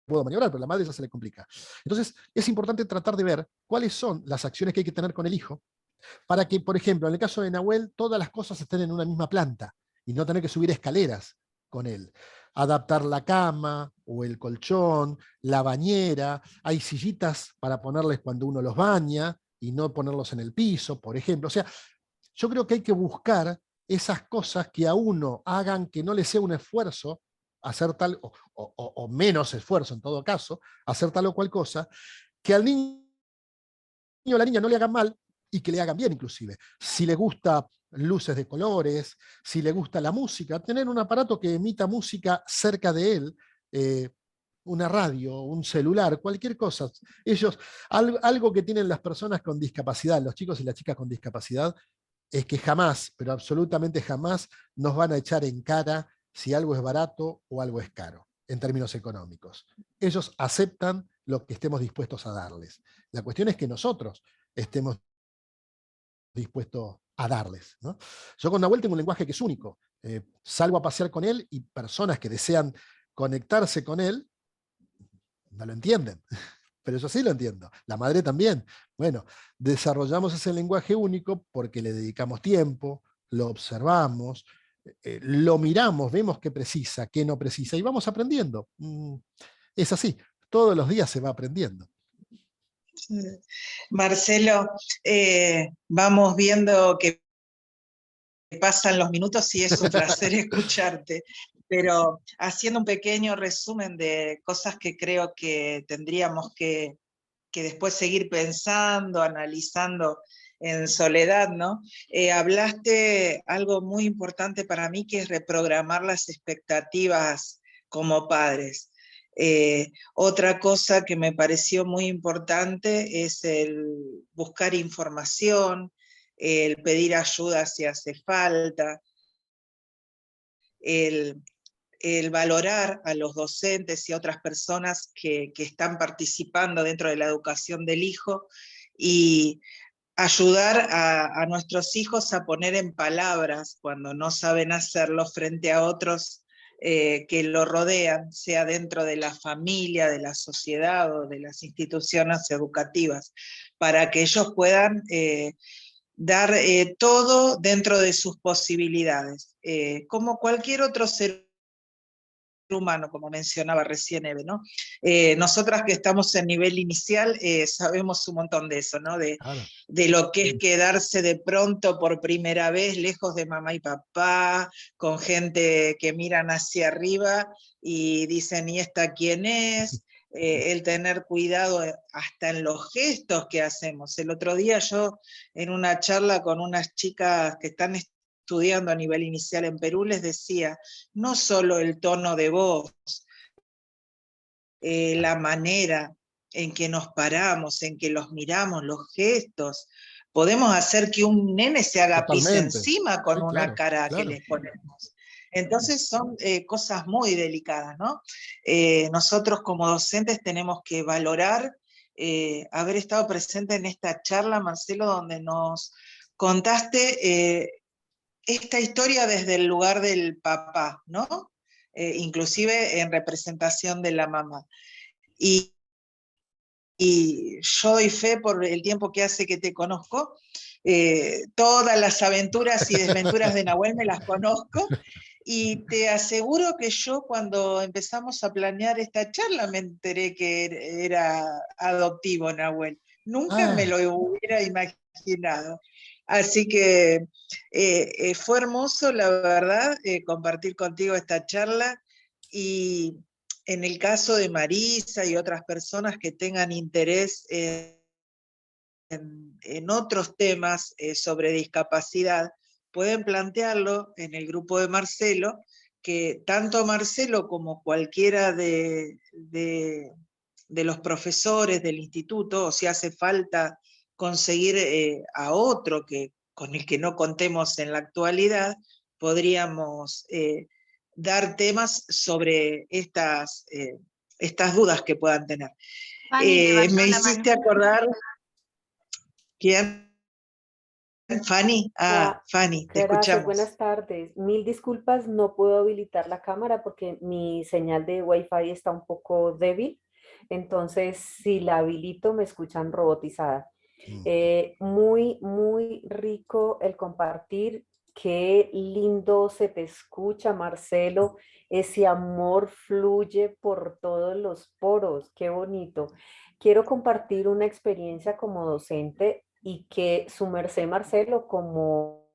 puedo maniobrar, pero a la madre ya se le complica. Entonces, es importante tratar de ver cuáles son las acciones que hay que tener con el hijo, para que, por ejemplo, en el caso de Nahuel, todas las cosas estén en una misma planta y no tener que subir escaleras con él. Adaptar la cama o el colchón, la bañera, hay sillitas para ponerles cuando uno los baña y no ponerlos en el piso, por ejemplo. O sea, yo creo que hay que buscar esas cosas que a uno hagan que no le sea un esfuerzo hacer tal, o menos esfuerzo en todo caso, hacer tal o cual cosa, que al niño o la niña no le hagan mal y que le hagan bien inclusive. Si le gusta luces de colores, si le gusta la música, tener un aparato que emita música cerca de él, una radio, un celular, cualquier cosa. Algo que tienen las personas con discapacidad, los chicos y las chicas con discapacidad, es que jamás, pero absolutamente jamás, nos van a echar en cara si algo es barato o algo es caro, en términos económicos. Ellos aceptan lo que estemos dispuestos a darles. La cuestión es que nosotros estemos dispuestos a darles, ¿no? Yo con Nahuel tengo un lenguaje que es único. Salgo a pasear con él y personas que desean conectarse con él no lo entienden. Pero yo sí lo entiendo, la madre también. Bueno, desarrollamos ese lenguaje único porque le dedicamos tiempo, lo observamos, lo miramos, vemos qué precisa, qué no precisa, y vamos aprendiendo. Es así, todos los días se va aprendiendo. Marcelo, vamos viendo que pasan los minutos y es un placer escucharte. Pero haciendo un pequeño resumen de cosas que creo que tendríamos que después seguir pensando, analizando en soledad, ¿no? Hablaste algo muy importante para mí, que es reprogramar las expectativas como padres. Otra cosa que me pareció muy importante es el buscar información, el pedir ayuda si hace falta, el valorar a los docentes y a otras personas que están participando dentro de la educación del hijo, y ayudar a nuestros hijos a poner en palabras cuando no saben hacerlo frente a otros que lo rodean, sea dentro de la familia, de la sociedad o de las instituciones educativas, para que ellos puedan dar todo dentro de sus posibilidades, como cualquier otro ser humano, como mencionaba recién Eve, ¿no? Nosotras que estamos en nivel inicial sabemos un montón de eso, ¿no? Claro. De lo que es quedarse de pronto por primera vez lejos de mamá y papá, con gente que miran hacia arriba y dicen, ¿y esta quién es? El tener cuidado hasta en los gestos que hacemos. El otro día yo, en una charla con unas chicas que están estudiando a nivel inicial en Perú, les decía, no solo el tono de voz, la manera en que nos paramos, en que los miramos, los gestos, podemos hacer que un nene se haga pis encima con una cara que les ponemos. Entonces son cosas muy delicadas, ¿no? Nosotros como docentes tenemos que valorar haber estado presente en esta charla, Marcelo, donde nos contaste esta historia desde el lugar del papá, ¿no? Inclusive en representación de la mamá. Y yo doy fe por el tiempo que hace que te conozco, todas las aventuras y desventuras de Nahuel me las conozco, Y te aseguro que yo cuando empezamos a planear esta charla me enteré que era adoptivo Nahuel. Nunca me lo hubiera imaginado. Así que fue hermoso, la verdad, compartir contigo esta charla, y en el caso de Marisa y otras personas que tengan interés en otros temas sobre discapacidad, pueden plantearlo en el grupo de Marcelo, que tanto Marcelo como cualquiera de los profesores del instituto, o si hace falta conseguir a otro con el que no contemos en la actualidad, podríamos dar temas sobre estas dudas que puedan tener. Fanny levantó Me la mano. hiciste acordar. ¿Quién? Fanny. Ah, Fanny, te gracias, escuchamos. buenas tardes. Mil disculpas, no puedo habilitar la cámara porque mi señal de Wi-Fi está un poco débil. Entonces, si la habilito, me escuchan robotizada. Muy, muy rico el compartir. Qué lindo se te escucha, Marcelo. Ese amor fluye por todos los poros. Qué bonito. Quiero compartir una experiencia como docente y que su merced, Marcelo, como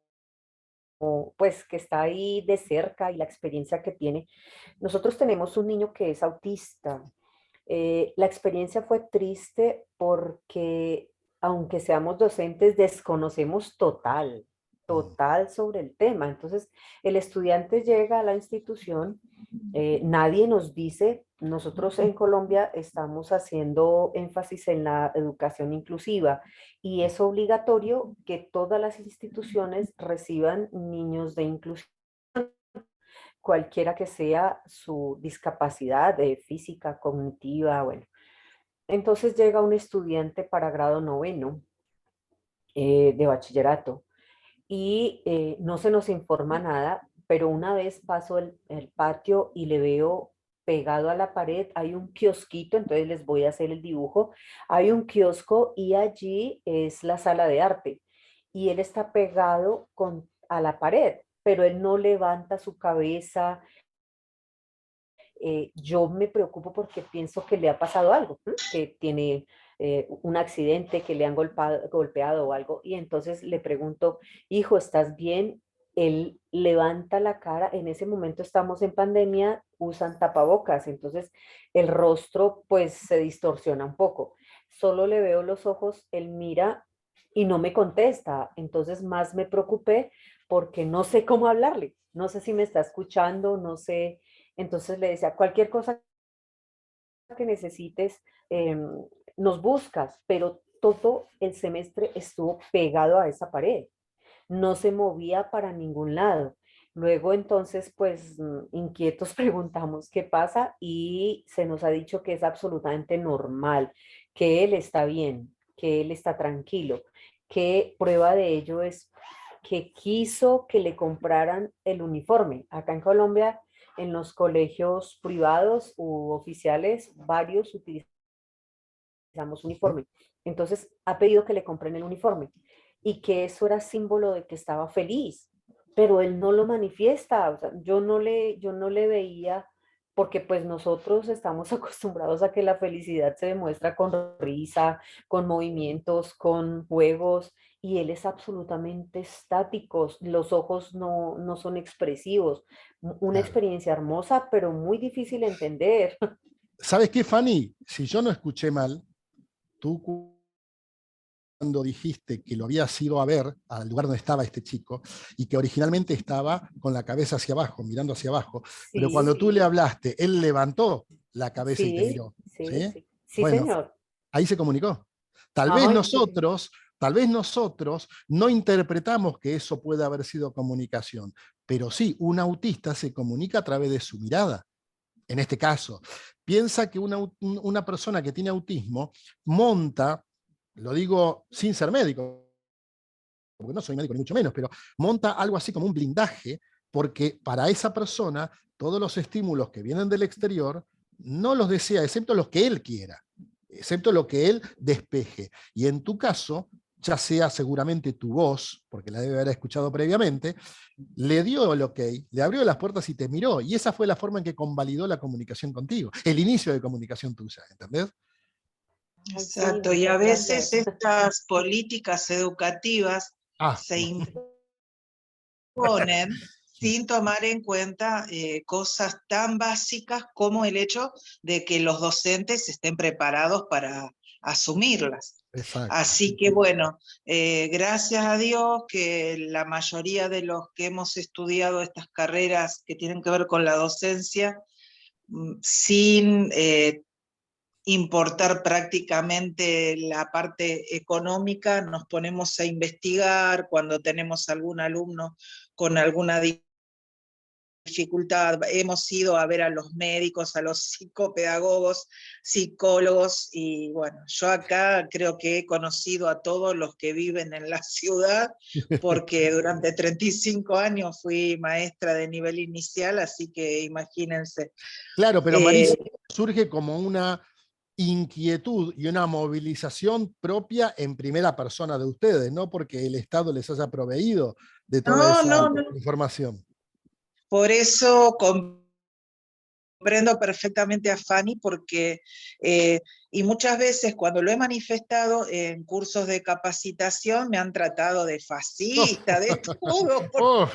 pues que está ahí de cerca y la experiencia que tiene. Nosotros tenemos un niño que es autista. La experiencia fue triste porque aunque seamos docentes, desconocemos total sobre el tema. Entonces, el estudiante llega a la institución, nadie nos dice, nosotros en Colombia estamos haciendo énfasis en la educación inclusiva y es obligatorio que todas las instituciones reciban niños de inclusión, cualquiera que sea su discapacidad física, cognitiva, bueno. Entonces llega un estudiante para grado 9 de bachillerato y no se nos informa nada, pero una vez paso el patio y le veo pegado a la pared, hay un kiosquito, entonces les voy a hacer el dibujo, hay un kiosco y allí es la sala de arte y él está pegado a la pared, pero él no levanta su cabeza. Yo me preocupo porque pienso que le ha pasado algo, que tiene un accidente, que le han golpeado o algo, y entonces le pregunto, hijo, ¿estás bien? Él levanta la cara, en ese momento estamos en pandemia, usan tapabocas, entonces el rostro pues se distorsiona un poco. Solo le veo los ojos, él mira y no me contesta, entonces más me preocupé porque no sé cómo hablarle, no sé si me está escuchando, no sé. Entonces le decía, cualquier cosa que necesites, nos buscas, pero todo el semestre estuvo pegado a esa pared, no se movía para ningún lado. Luego entonces, pues inquietos preguntamos qué pasa y se nos ha dicho que es absolutamente normal, que él está bien, que él está tranquilo, que prueba de ello es que quiso que le compraran el uniforme. Acá en Colombia, en los colegios privados u oficiales, varios utilizamos uniforme. Entonces, ha pedido que le compren el uniforme y que eso era símbolo de que estaba feliz, pero él no lo manifiesta. O sea, yo no le veía, porque pues nosotros estamos acostumbrados a que la felicidad se demuestra con risa, con movimientos, con juegos, y él es absolutamente estático, los ojos no son expresivos. Una Claro. experiencia hermosa, pero muy difícil de entender. ¿Sabes qué, Fanny? Si yo no escuché mal, tú cuando dijiste que lo habías ido a ver al lugar donde estaba este chico y que originalmente estaba con la cabeza hacia abajo, mirando hacia abajo, pero cuando tú le hablaste, él levantó la cabeza y te Sí, miró. sí, ¿Sí? sí, sí, Bueno, señor. ahí se comunicó. Tal vez Ay, qué lindo. nosotros no interpretamos que eso puede haber sido comunicación, pero sí, un autista se comunica a través de su mirada. En este caso, piensa que una persona que tiene autismo monta, lo digo sin ser médico, porque no soy médico ni mucho menos, pero monta algo así como un blindaje, porque para esa persona todos los estímulos que vienen del exterior no los desea, excepto los que él quiera, excepto lo que él despeje. Y en tu caso, ya sea seguramente tu voz, porque la debe haber escuchado previamente, le dio el ok, le abrió las puertas y te miró. Y esa fue la forma en que convalidó la comunicación contigo, el inicio de comunicación tuya, ¿entendés? Ay, sí, Exacto, y a muchas veces gracias. estas políticas educativas Ah, se imponen sin tomar en cuenta cosas tan básicas como el hecho de que los docentes estén preparados para asumirlas. exacto. Así que bueno, gracias a Dios que la mayoría de los que hemos estudiado estas carreras que tienen que ver con la docencia, sin importar prácticamente la parte económica, nos ponemos a investigar cuando tenemos algún alumno con alguna dificultad, hemos ido a ver a los médicos, a los psicopedagogos, psicólogos, y bueno, yo acá creo que he conocido a todos los que viven en la ciudad, porque durante 35 años fui maestra de nivel inicial, así que imagínense. Claro, pero Marisa, surge como una inquietud y una movilización propia en primera persona de ustedes, no porque el Estado les haya proveído de toda No, esa no, no. información. Por eso comprendo perfectamente a Fanny, porque, y muchas veces cuando lo he manifestado en cursos de capacitación, me han tratado de fascista, de todo,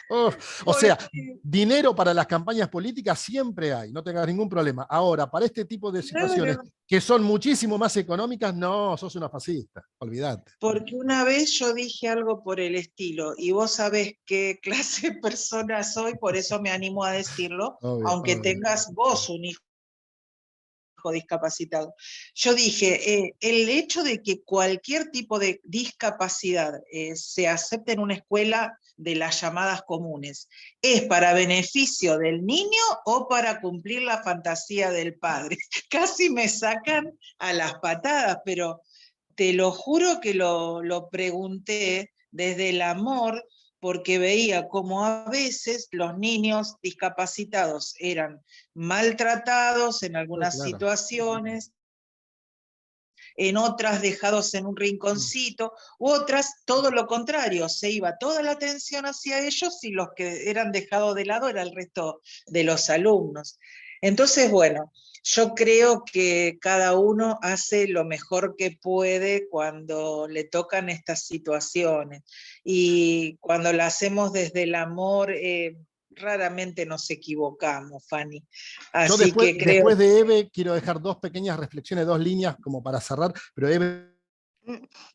O sea, porque, dinero para las campañas políticas siempre hay, no tengas ningún problema. Ahora, para este tipo de situaciones claro, que son muchísimo más económicas, no, sos una fascista, olvídate. porque una vez yo dije algo por el estilo, y vos sabés qué clase de persona soy, por eso me animo a decirlo, Obvio, aunque obvio. tengas vos un hijo discapacitado. Yo dije, el hecho de que cualquier tipo de discapacidad se acepte en una escuela de las llamadas comunes, ¿es para beneficio del niño o para cumplir la fantasía del padre? Casi me sacan a las patadas, pero te lo juro que lo pregunté desde el amor, porque veía como a veces los niños discapacitados eran maltratados en algunas Claro. situaciones, en otras dejados en un rinconcito, u otras todo lo contrario, se iba toda la atención hacia ellos y los que eran dejados de lado era el resto de los alumnos. Entonces, bueno, yo creo que cada uno hace lo mejor que puede cuando le tocan estas situaciones, y cuando la hacemos desde el amor, raramente nos equivocamos, Fanny. Yo Así después, que creo. después de Eve quiero dejar dos pequeñas reflexiones, dos líneas como para cerrar, pero Eve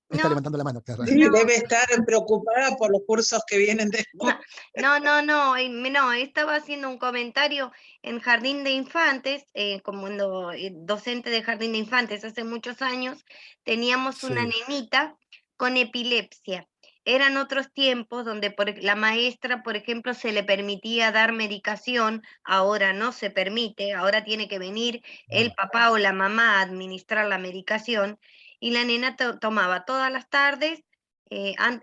está No, levantando la mano. Sí, no, debe estar preocupada por los cursos que vienen después. no, no, estaba haciendo un comentario en Jardín de Infantes, como docente de Jardín de Infantes hace muchos años, teníamos una Sí. nenita con epilepsia. Eran otros tiempos donde la maestra, por ejemplo, se le permitía dar medicación, ahora no se permite, ahora tiene que venir el papá o la mamá a administrar la medicación, y la nena tomaba todas las tardes,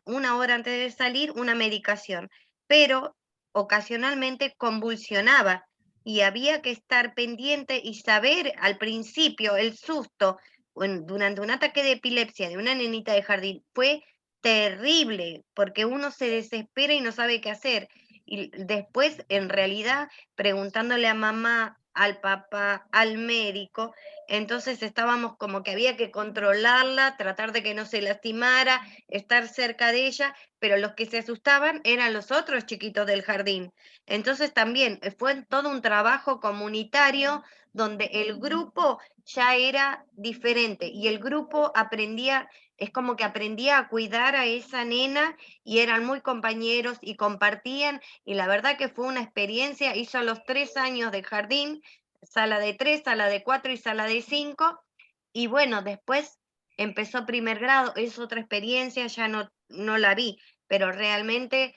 una hora antes de salir, una medicación, pero ocasionalmente convulsionaba y había que estar pendiente y saber al principio el susto durante un ataque de epilepsia de una nenita de jardín fue terrible, porque uno se desespera y no sabe qué hacer. Y después, en realidad, preguntándole a mamá, al papá, al médico, entonces estábamos como que había que controlarla, tratar de que no se lastimara, estar cerca de ella, pero los que se asustaban eran los otros chiquitos del jardín. Entonces también fue todo un trabajo comunitario donde el grupo ya era diferente y el grupo aprendía, es como que aprendía a cuidar a esa nena y eran muy compañeros y compartían, y la verdad que fue una experiencia. Hizo los 3 años de jardín, sala de 3, sala de 4 y sala de 5, y bueno, después empezó primer grado, es otra experiencia, ya no la vi, pero realmente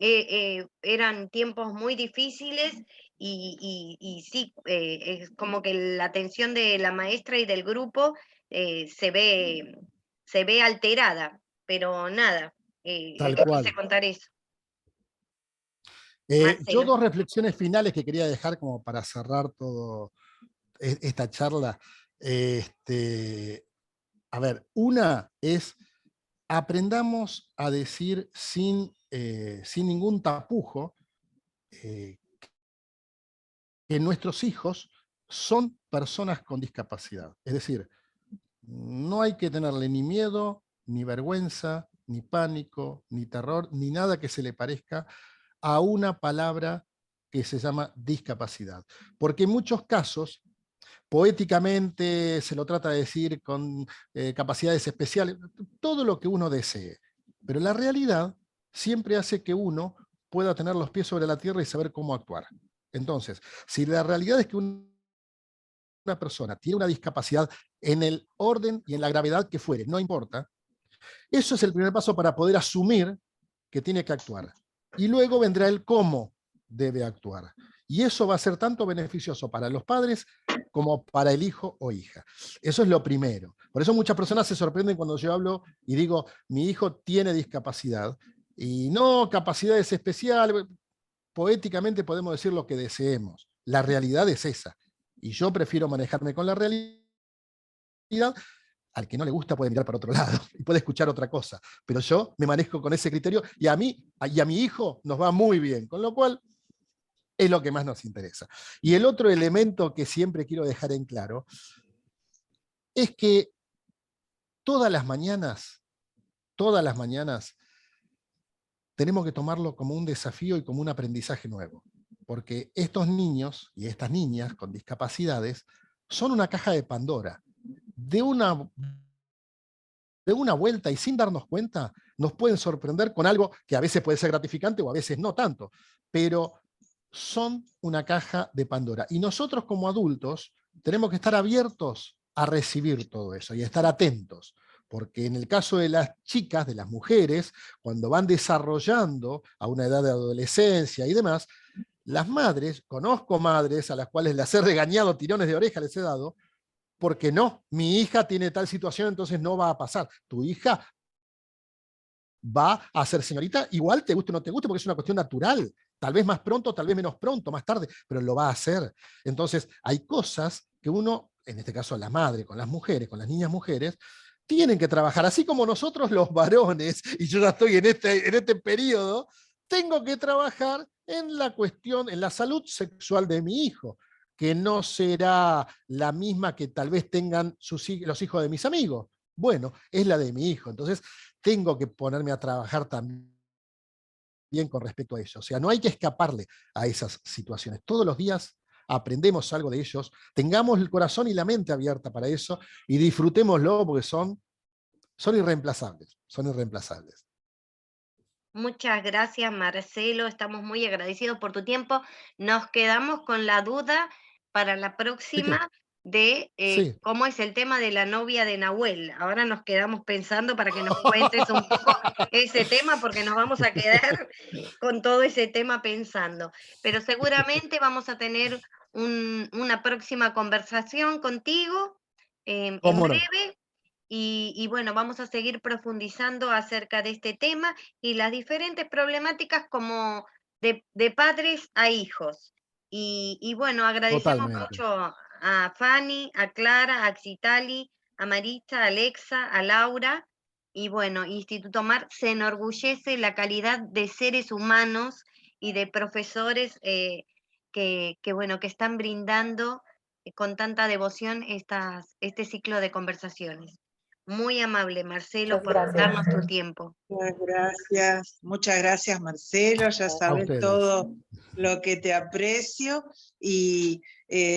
eran tiempos muy difíciles y sí, es como que la atención de la maestra y del grupo se ve alterada, pero nada, Tal te quise cual. contar eso, Yo Marcelo. dos reflexiones finales que quería dejar como para cerrar todo esta charla. A ver, una es aprendamos a decir sin ningún tapujo que nuestros hijos son personas con discapacidad. Es decir, no hay que tenerle ni miedo, ni vergüenza, ni pánico, ni terror, ni nada que se le parezca a una palabra que se llama discapacidad. Porque en muchos casos, poéticamente se lo trata de decir con capacidades especiales, todo lo que uno desee. Pero la realidad siempre hace que uno pueda tener los pies sobre la tierra y saber cómo actuar. Entonces, si la realidad es que una persona tiene una discapacidad en el orden y en la gravedad que fuere, no importa, eso es el primer paso para poder asumir que tiene que actuar. Y luego vendrá el cómo debe actuar. Y eso va a ser tanto beneficioso para los padres como para el hijo o hija. Eso es lo primero. Por eso muchas personas se sorprenden cuando yo hablo y digo, mi hijo tiene discapacidad. Y no capacidades especiales, poéticamente podemos decir lo que deseemos. La realidad es esa. Y yo prefiero manejarme con la realidad. Al que no le gusta puede mirar para otro lado y puede escuchar otra cosa, pero yo me manejo con ese criterio y a mí y a mi hijo nos va muy bien, con lo cual es lo que más nos interesa. Y el otro elemento que siempre quiero dejar en claro es que todas las mañanas, tenemos que tomarlo como un desafío y como un aprendizaje nuevo, porque estos niños y estas niñas con discapacidades son una caja de Pandora. De una vuelta y sin darnos cuenta, nos pueden sorprender con algo que a veces puede ser gratificante o a veces no tanto, pero son una caja de Pandora. Y nosotros como adultos tenemos que estar abiertos a recibir todo eso y a estar atentos, porque en el caso de las chicas, de las mujeres, cuando van desarrollando a una edad de adolescencia y demás, las madres, conozco madres a las cuales les he regañado, tirones de oreja les he dado, porque no, mi hija tiene tal situación, entonces no va a pasar. Tu hija va a ser señorita, igual te guste o no te guste, porque es una cuestión natural. Tal vez más pronto, tal vez menos pronto, más tarde, pero lo va a hacer. Entonces, hay cosas que uno, en este caso la madre, con las mujeres, con las niñas mujeres, tienen que trabajar, así como nosotros los varones, y yo ya estoy en este periodo, tengo que trabajar en la cuestión, en la salud sexual de mi hijo, que no será la misma que tal vez tengan los hijos de mis amigos. Bueno, es la de mi hijo. Entonces, tengo que ponerme a trabajar también con respecto a eso. O sea, no hay que escaparle a esas situaciones. Todos los días aprendemos algo de ellos, tengamos el corazón y la mente abierta para eso y disfrutémoslo porque son irreemplazables, son irreemplazables. Muchas gracias, Marcelo. Estamos muy agradecidos por tu tiempo. Nos quedamos con la duda para la ¿De qué? próxima de Sí. cómo es el tema de la novia de Nahuel. Ahora nos quedamos pensando para que nos cuentes un poco ese tema, porque nos vamos a quedar con todo ese tema pensando. Pero seguramente vamos a tener una próxima conversación contigo en ¿Cómo no? breve. Y bueno, vamos a seguir profundizando acerca de este tema y las diferentes problemáticas como de padres a hijos. Y bueno, agradecemos Totalmente. mucho a Fanny, a Clara, a Xitali, a Maritza, a Alexa, a Laura. Y bueno, Instituto Mar se enorgullece la calidad de seres humanos y de profesores bueno, que están brindando con tanta devoción este ciclo de conversaciones. Muy amable, Marcelo, Muchas por gracias. darnos tu tiempo. Muchas gracias Marcelo, ya A sabes ustedes. todo lo que te aprecio y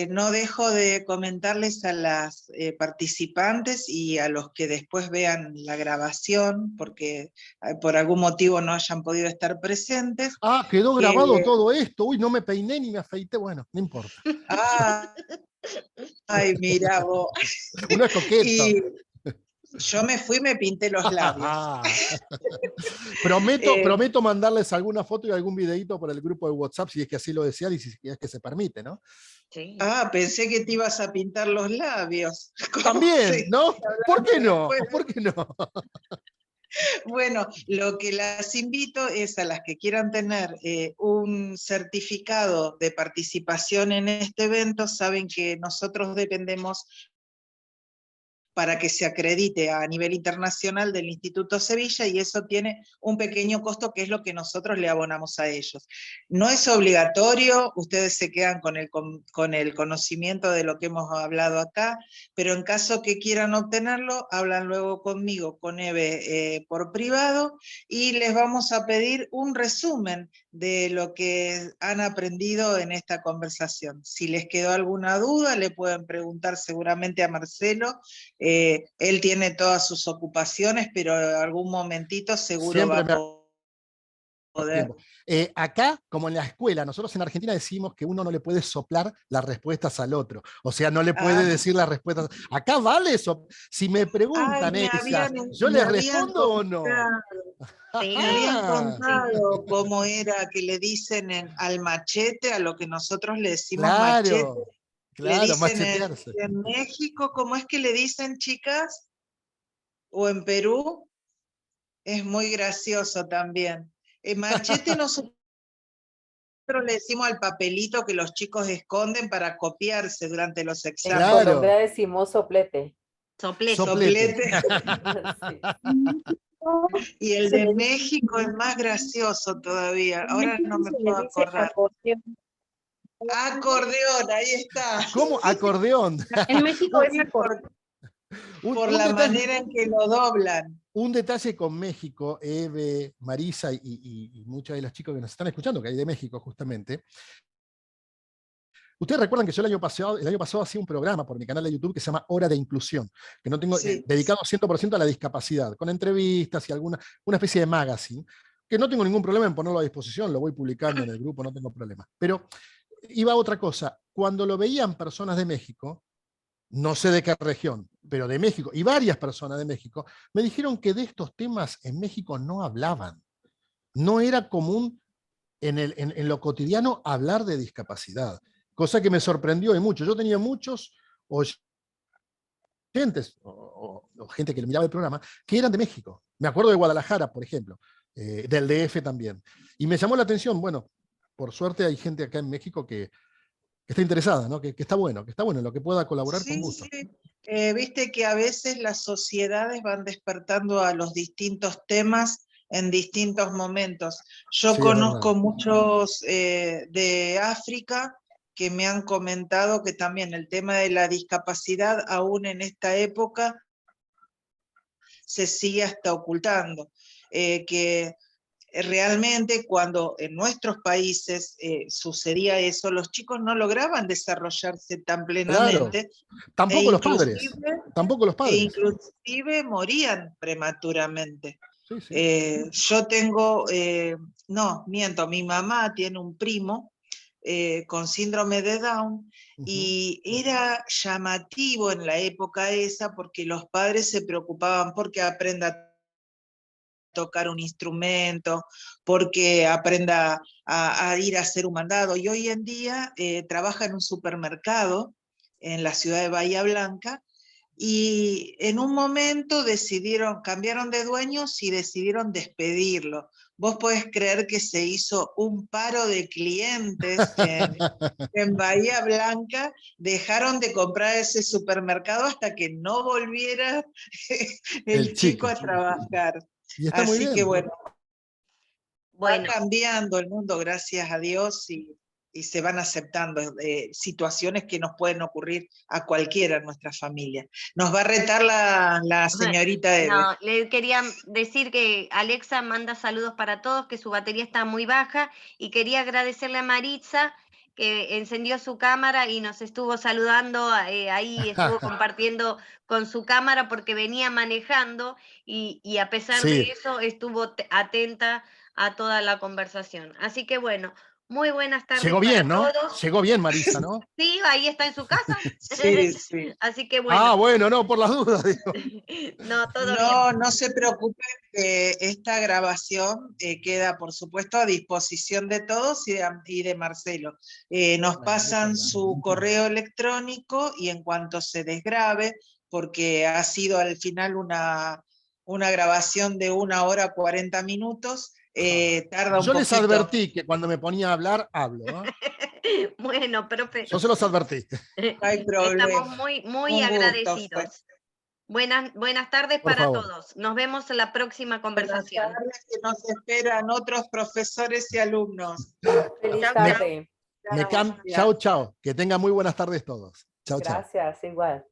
no dejo de comentarles a las participantes y a los que después vean la grabación, porque por algún motivo no hayan podido estar presentes. Ah, quedó que, grabado todo esto. Uy, no me peiné ni me afeité. Bueno, no importa. Ay, mira vos. Uno es coqueto. Y yo me fui y me pinté los labios. Prometo mandarles alguna foto y algún videito por el grupo de WhatsApp, si es que así lo desean y si es que se permite, ¿no? Sí. Pensé que te ibas a pintar los labios. También, ¿no? ¿Por qué no? Después. ¿Por qué no? Bueno, lo que las invito es a las que quieran tener un certificado de participación en este evento, saben que nosotros dependemos para que se acredite a nivel internacional del Instituto Sevilla, y eso tiene un pequeño costo que es lo que nosotros le abonamos a ellos. No es obligatorio, ustedes se quedan con el conocimiento de lo que hemos hablado acá, pero en caso que quieran obtenerlo, hablan luego conmigo, con Eve, por privado, y les vamos a pedir un resumen de lo que han aprendido en esta conversación. Si les quedó alguna duda, le pueden preguntar seguramente a Marcelo. Él tiene todas sus ocupaciones, pero en algún momentito seguro Siempre va a poder. Acá, como en la escuela, nosotros en Argentina decimos que uno no le puede soplar las respuestas al otro. O sea, no le puede decir las respuestas. Acá vale eso. Si me preguntan Ay, ellas, ¿yo les respondo o no? Sí. Me habían contado cómo era que le dicen al machete, a lo que nosotros le decimos machete. Claro, Le claro, dicen machetearse. en México, ¿cómo es que le dicen, chicas? O en Perú, es muy gracioso también. Machete nosotros le decimos al papelito que los chicos esconden para copiarse durante los En exámenes. Claro. Colombia decimos soplete. Soplete. Soplete. Sí. Y el de México es más gracioso todavía. Ahora no me puedo acordar. Acordeón, ahí está. ¿Cómo? Acordeón. En México es Sí, acordeón. por la manera en que lo doblan. Un detalle con México, Eve, Marisa y muchos de los chicos que nos están escuchando, que hay de México justamente. Ustedes recuerdan que yo el año pasado hacía un programa por mi canal de YouTube que se llama Hora de Inclusión, que no tengo dedicado 100% a la discapacidad, con entrevistas y una especie de magazine, que no tengo ningún problema en ponerlo a disposición, lo voy publicando en el grupo, no tengo problema. Pero iba a otra cosa, cuando lo veían personas de México, no sé de qué región, pero de México, y varias personas de México, me dijeron que de estos temas en México no hablaban. No era común en lo cotidiano hablar de discapacidad, cosa que me sorprendió y mucho. Yo tenía muchos oyentes, o gente que le miraba el programa, que eran de México. Me acuerdo de Guadalajara, por ejemplo, del DF también. Y me llamó la atención, bueno, por suerte hay gente acá en México que está interesada, ¿no? que está bueno, en lo que pueda colaborar con gusto. Sí. Viste que a veces las sociedades van despertando a los distintos temas en distintos momentos. Yo Sí, conozco muchos de África que me han comentado que también el tema de la discapacidad, aún en esta época, se sigue hasta ocultando. Que realmente cuando en nuestros países sucedía eso, los chicos no lograban desarrollarse tan plenamente. Claro. Tampoco los padres. Tampoco los padres. E inclusive morían prematuramente. Sí. Yo tengo, no, miento, mi mamá tiene un primo con síndrome de Down, y era llamativo en la época esa porque los padres se preocupaban porque aprenda a tocar un instrumento, porque aprenda a ir a hacer un mandado, y hoy en día trabaja en un supermercado en la ciudad de Bahía Blanca, y en un momento cambiaron de dueños y decidieron despedirlo. Vos podés creer que se hizo un paro de clientes en Bahía Blanca, dejaron de comprar ese supermercado hasta que no volviera el chico a trabajar. Y está muy bien. Así que bueno, va cambiando el mundo, gracias a Dios, y se van aceptando situaciones que nos pueden ocurrir a cualquiera en nuestra familia. Nos va a retar la señorita Eve. No, le quería decir que Alexa manda saludos para todos, que su batería está muy baja, y quería agradecerle a Maritza, que encendió su cámara y nos estuvo saludando, ahí estuvo compartiendo con su cámara porque venía manejando, y a pesar de eso estuvo atenta a toda la conversación. Así que bueno, muy buenas tardes. Llegó bien, ¿no? Todos. Llegó bien, Marisa, ¿no? Sí, ahí está en su casa. Sí. Así que bueno. Bueno, no, por las dudas, digo. No, todo bien. No se preocupen, que esta grabación queda, por supuesto, a disposición de todos y de Marcelo. Nos pasan su correo electrónico, y en cuanto se desgrabe, porque ha sido al final una grabación de 1 hora 40 minutos, tarda un poquito. Yo les advertí que cuando me ponía a hablar, hablo, ¿no? Bueno, profe. Yo se los advertí. No hay problema. Estamos muy agradecidos. Buenas tardes Por para favor. todos. Nos vemos en la próxima conversación. Buenas tardes, que nos esperan otros profesores y alumnos. Feliz Chao, chao. tarde. Chao, chao. Que tengan muy buenas tardes todos. Chao, chao. Gracias, igual.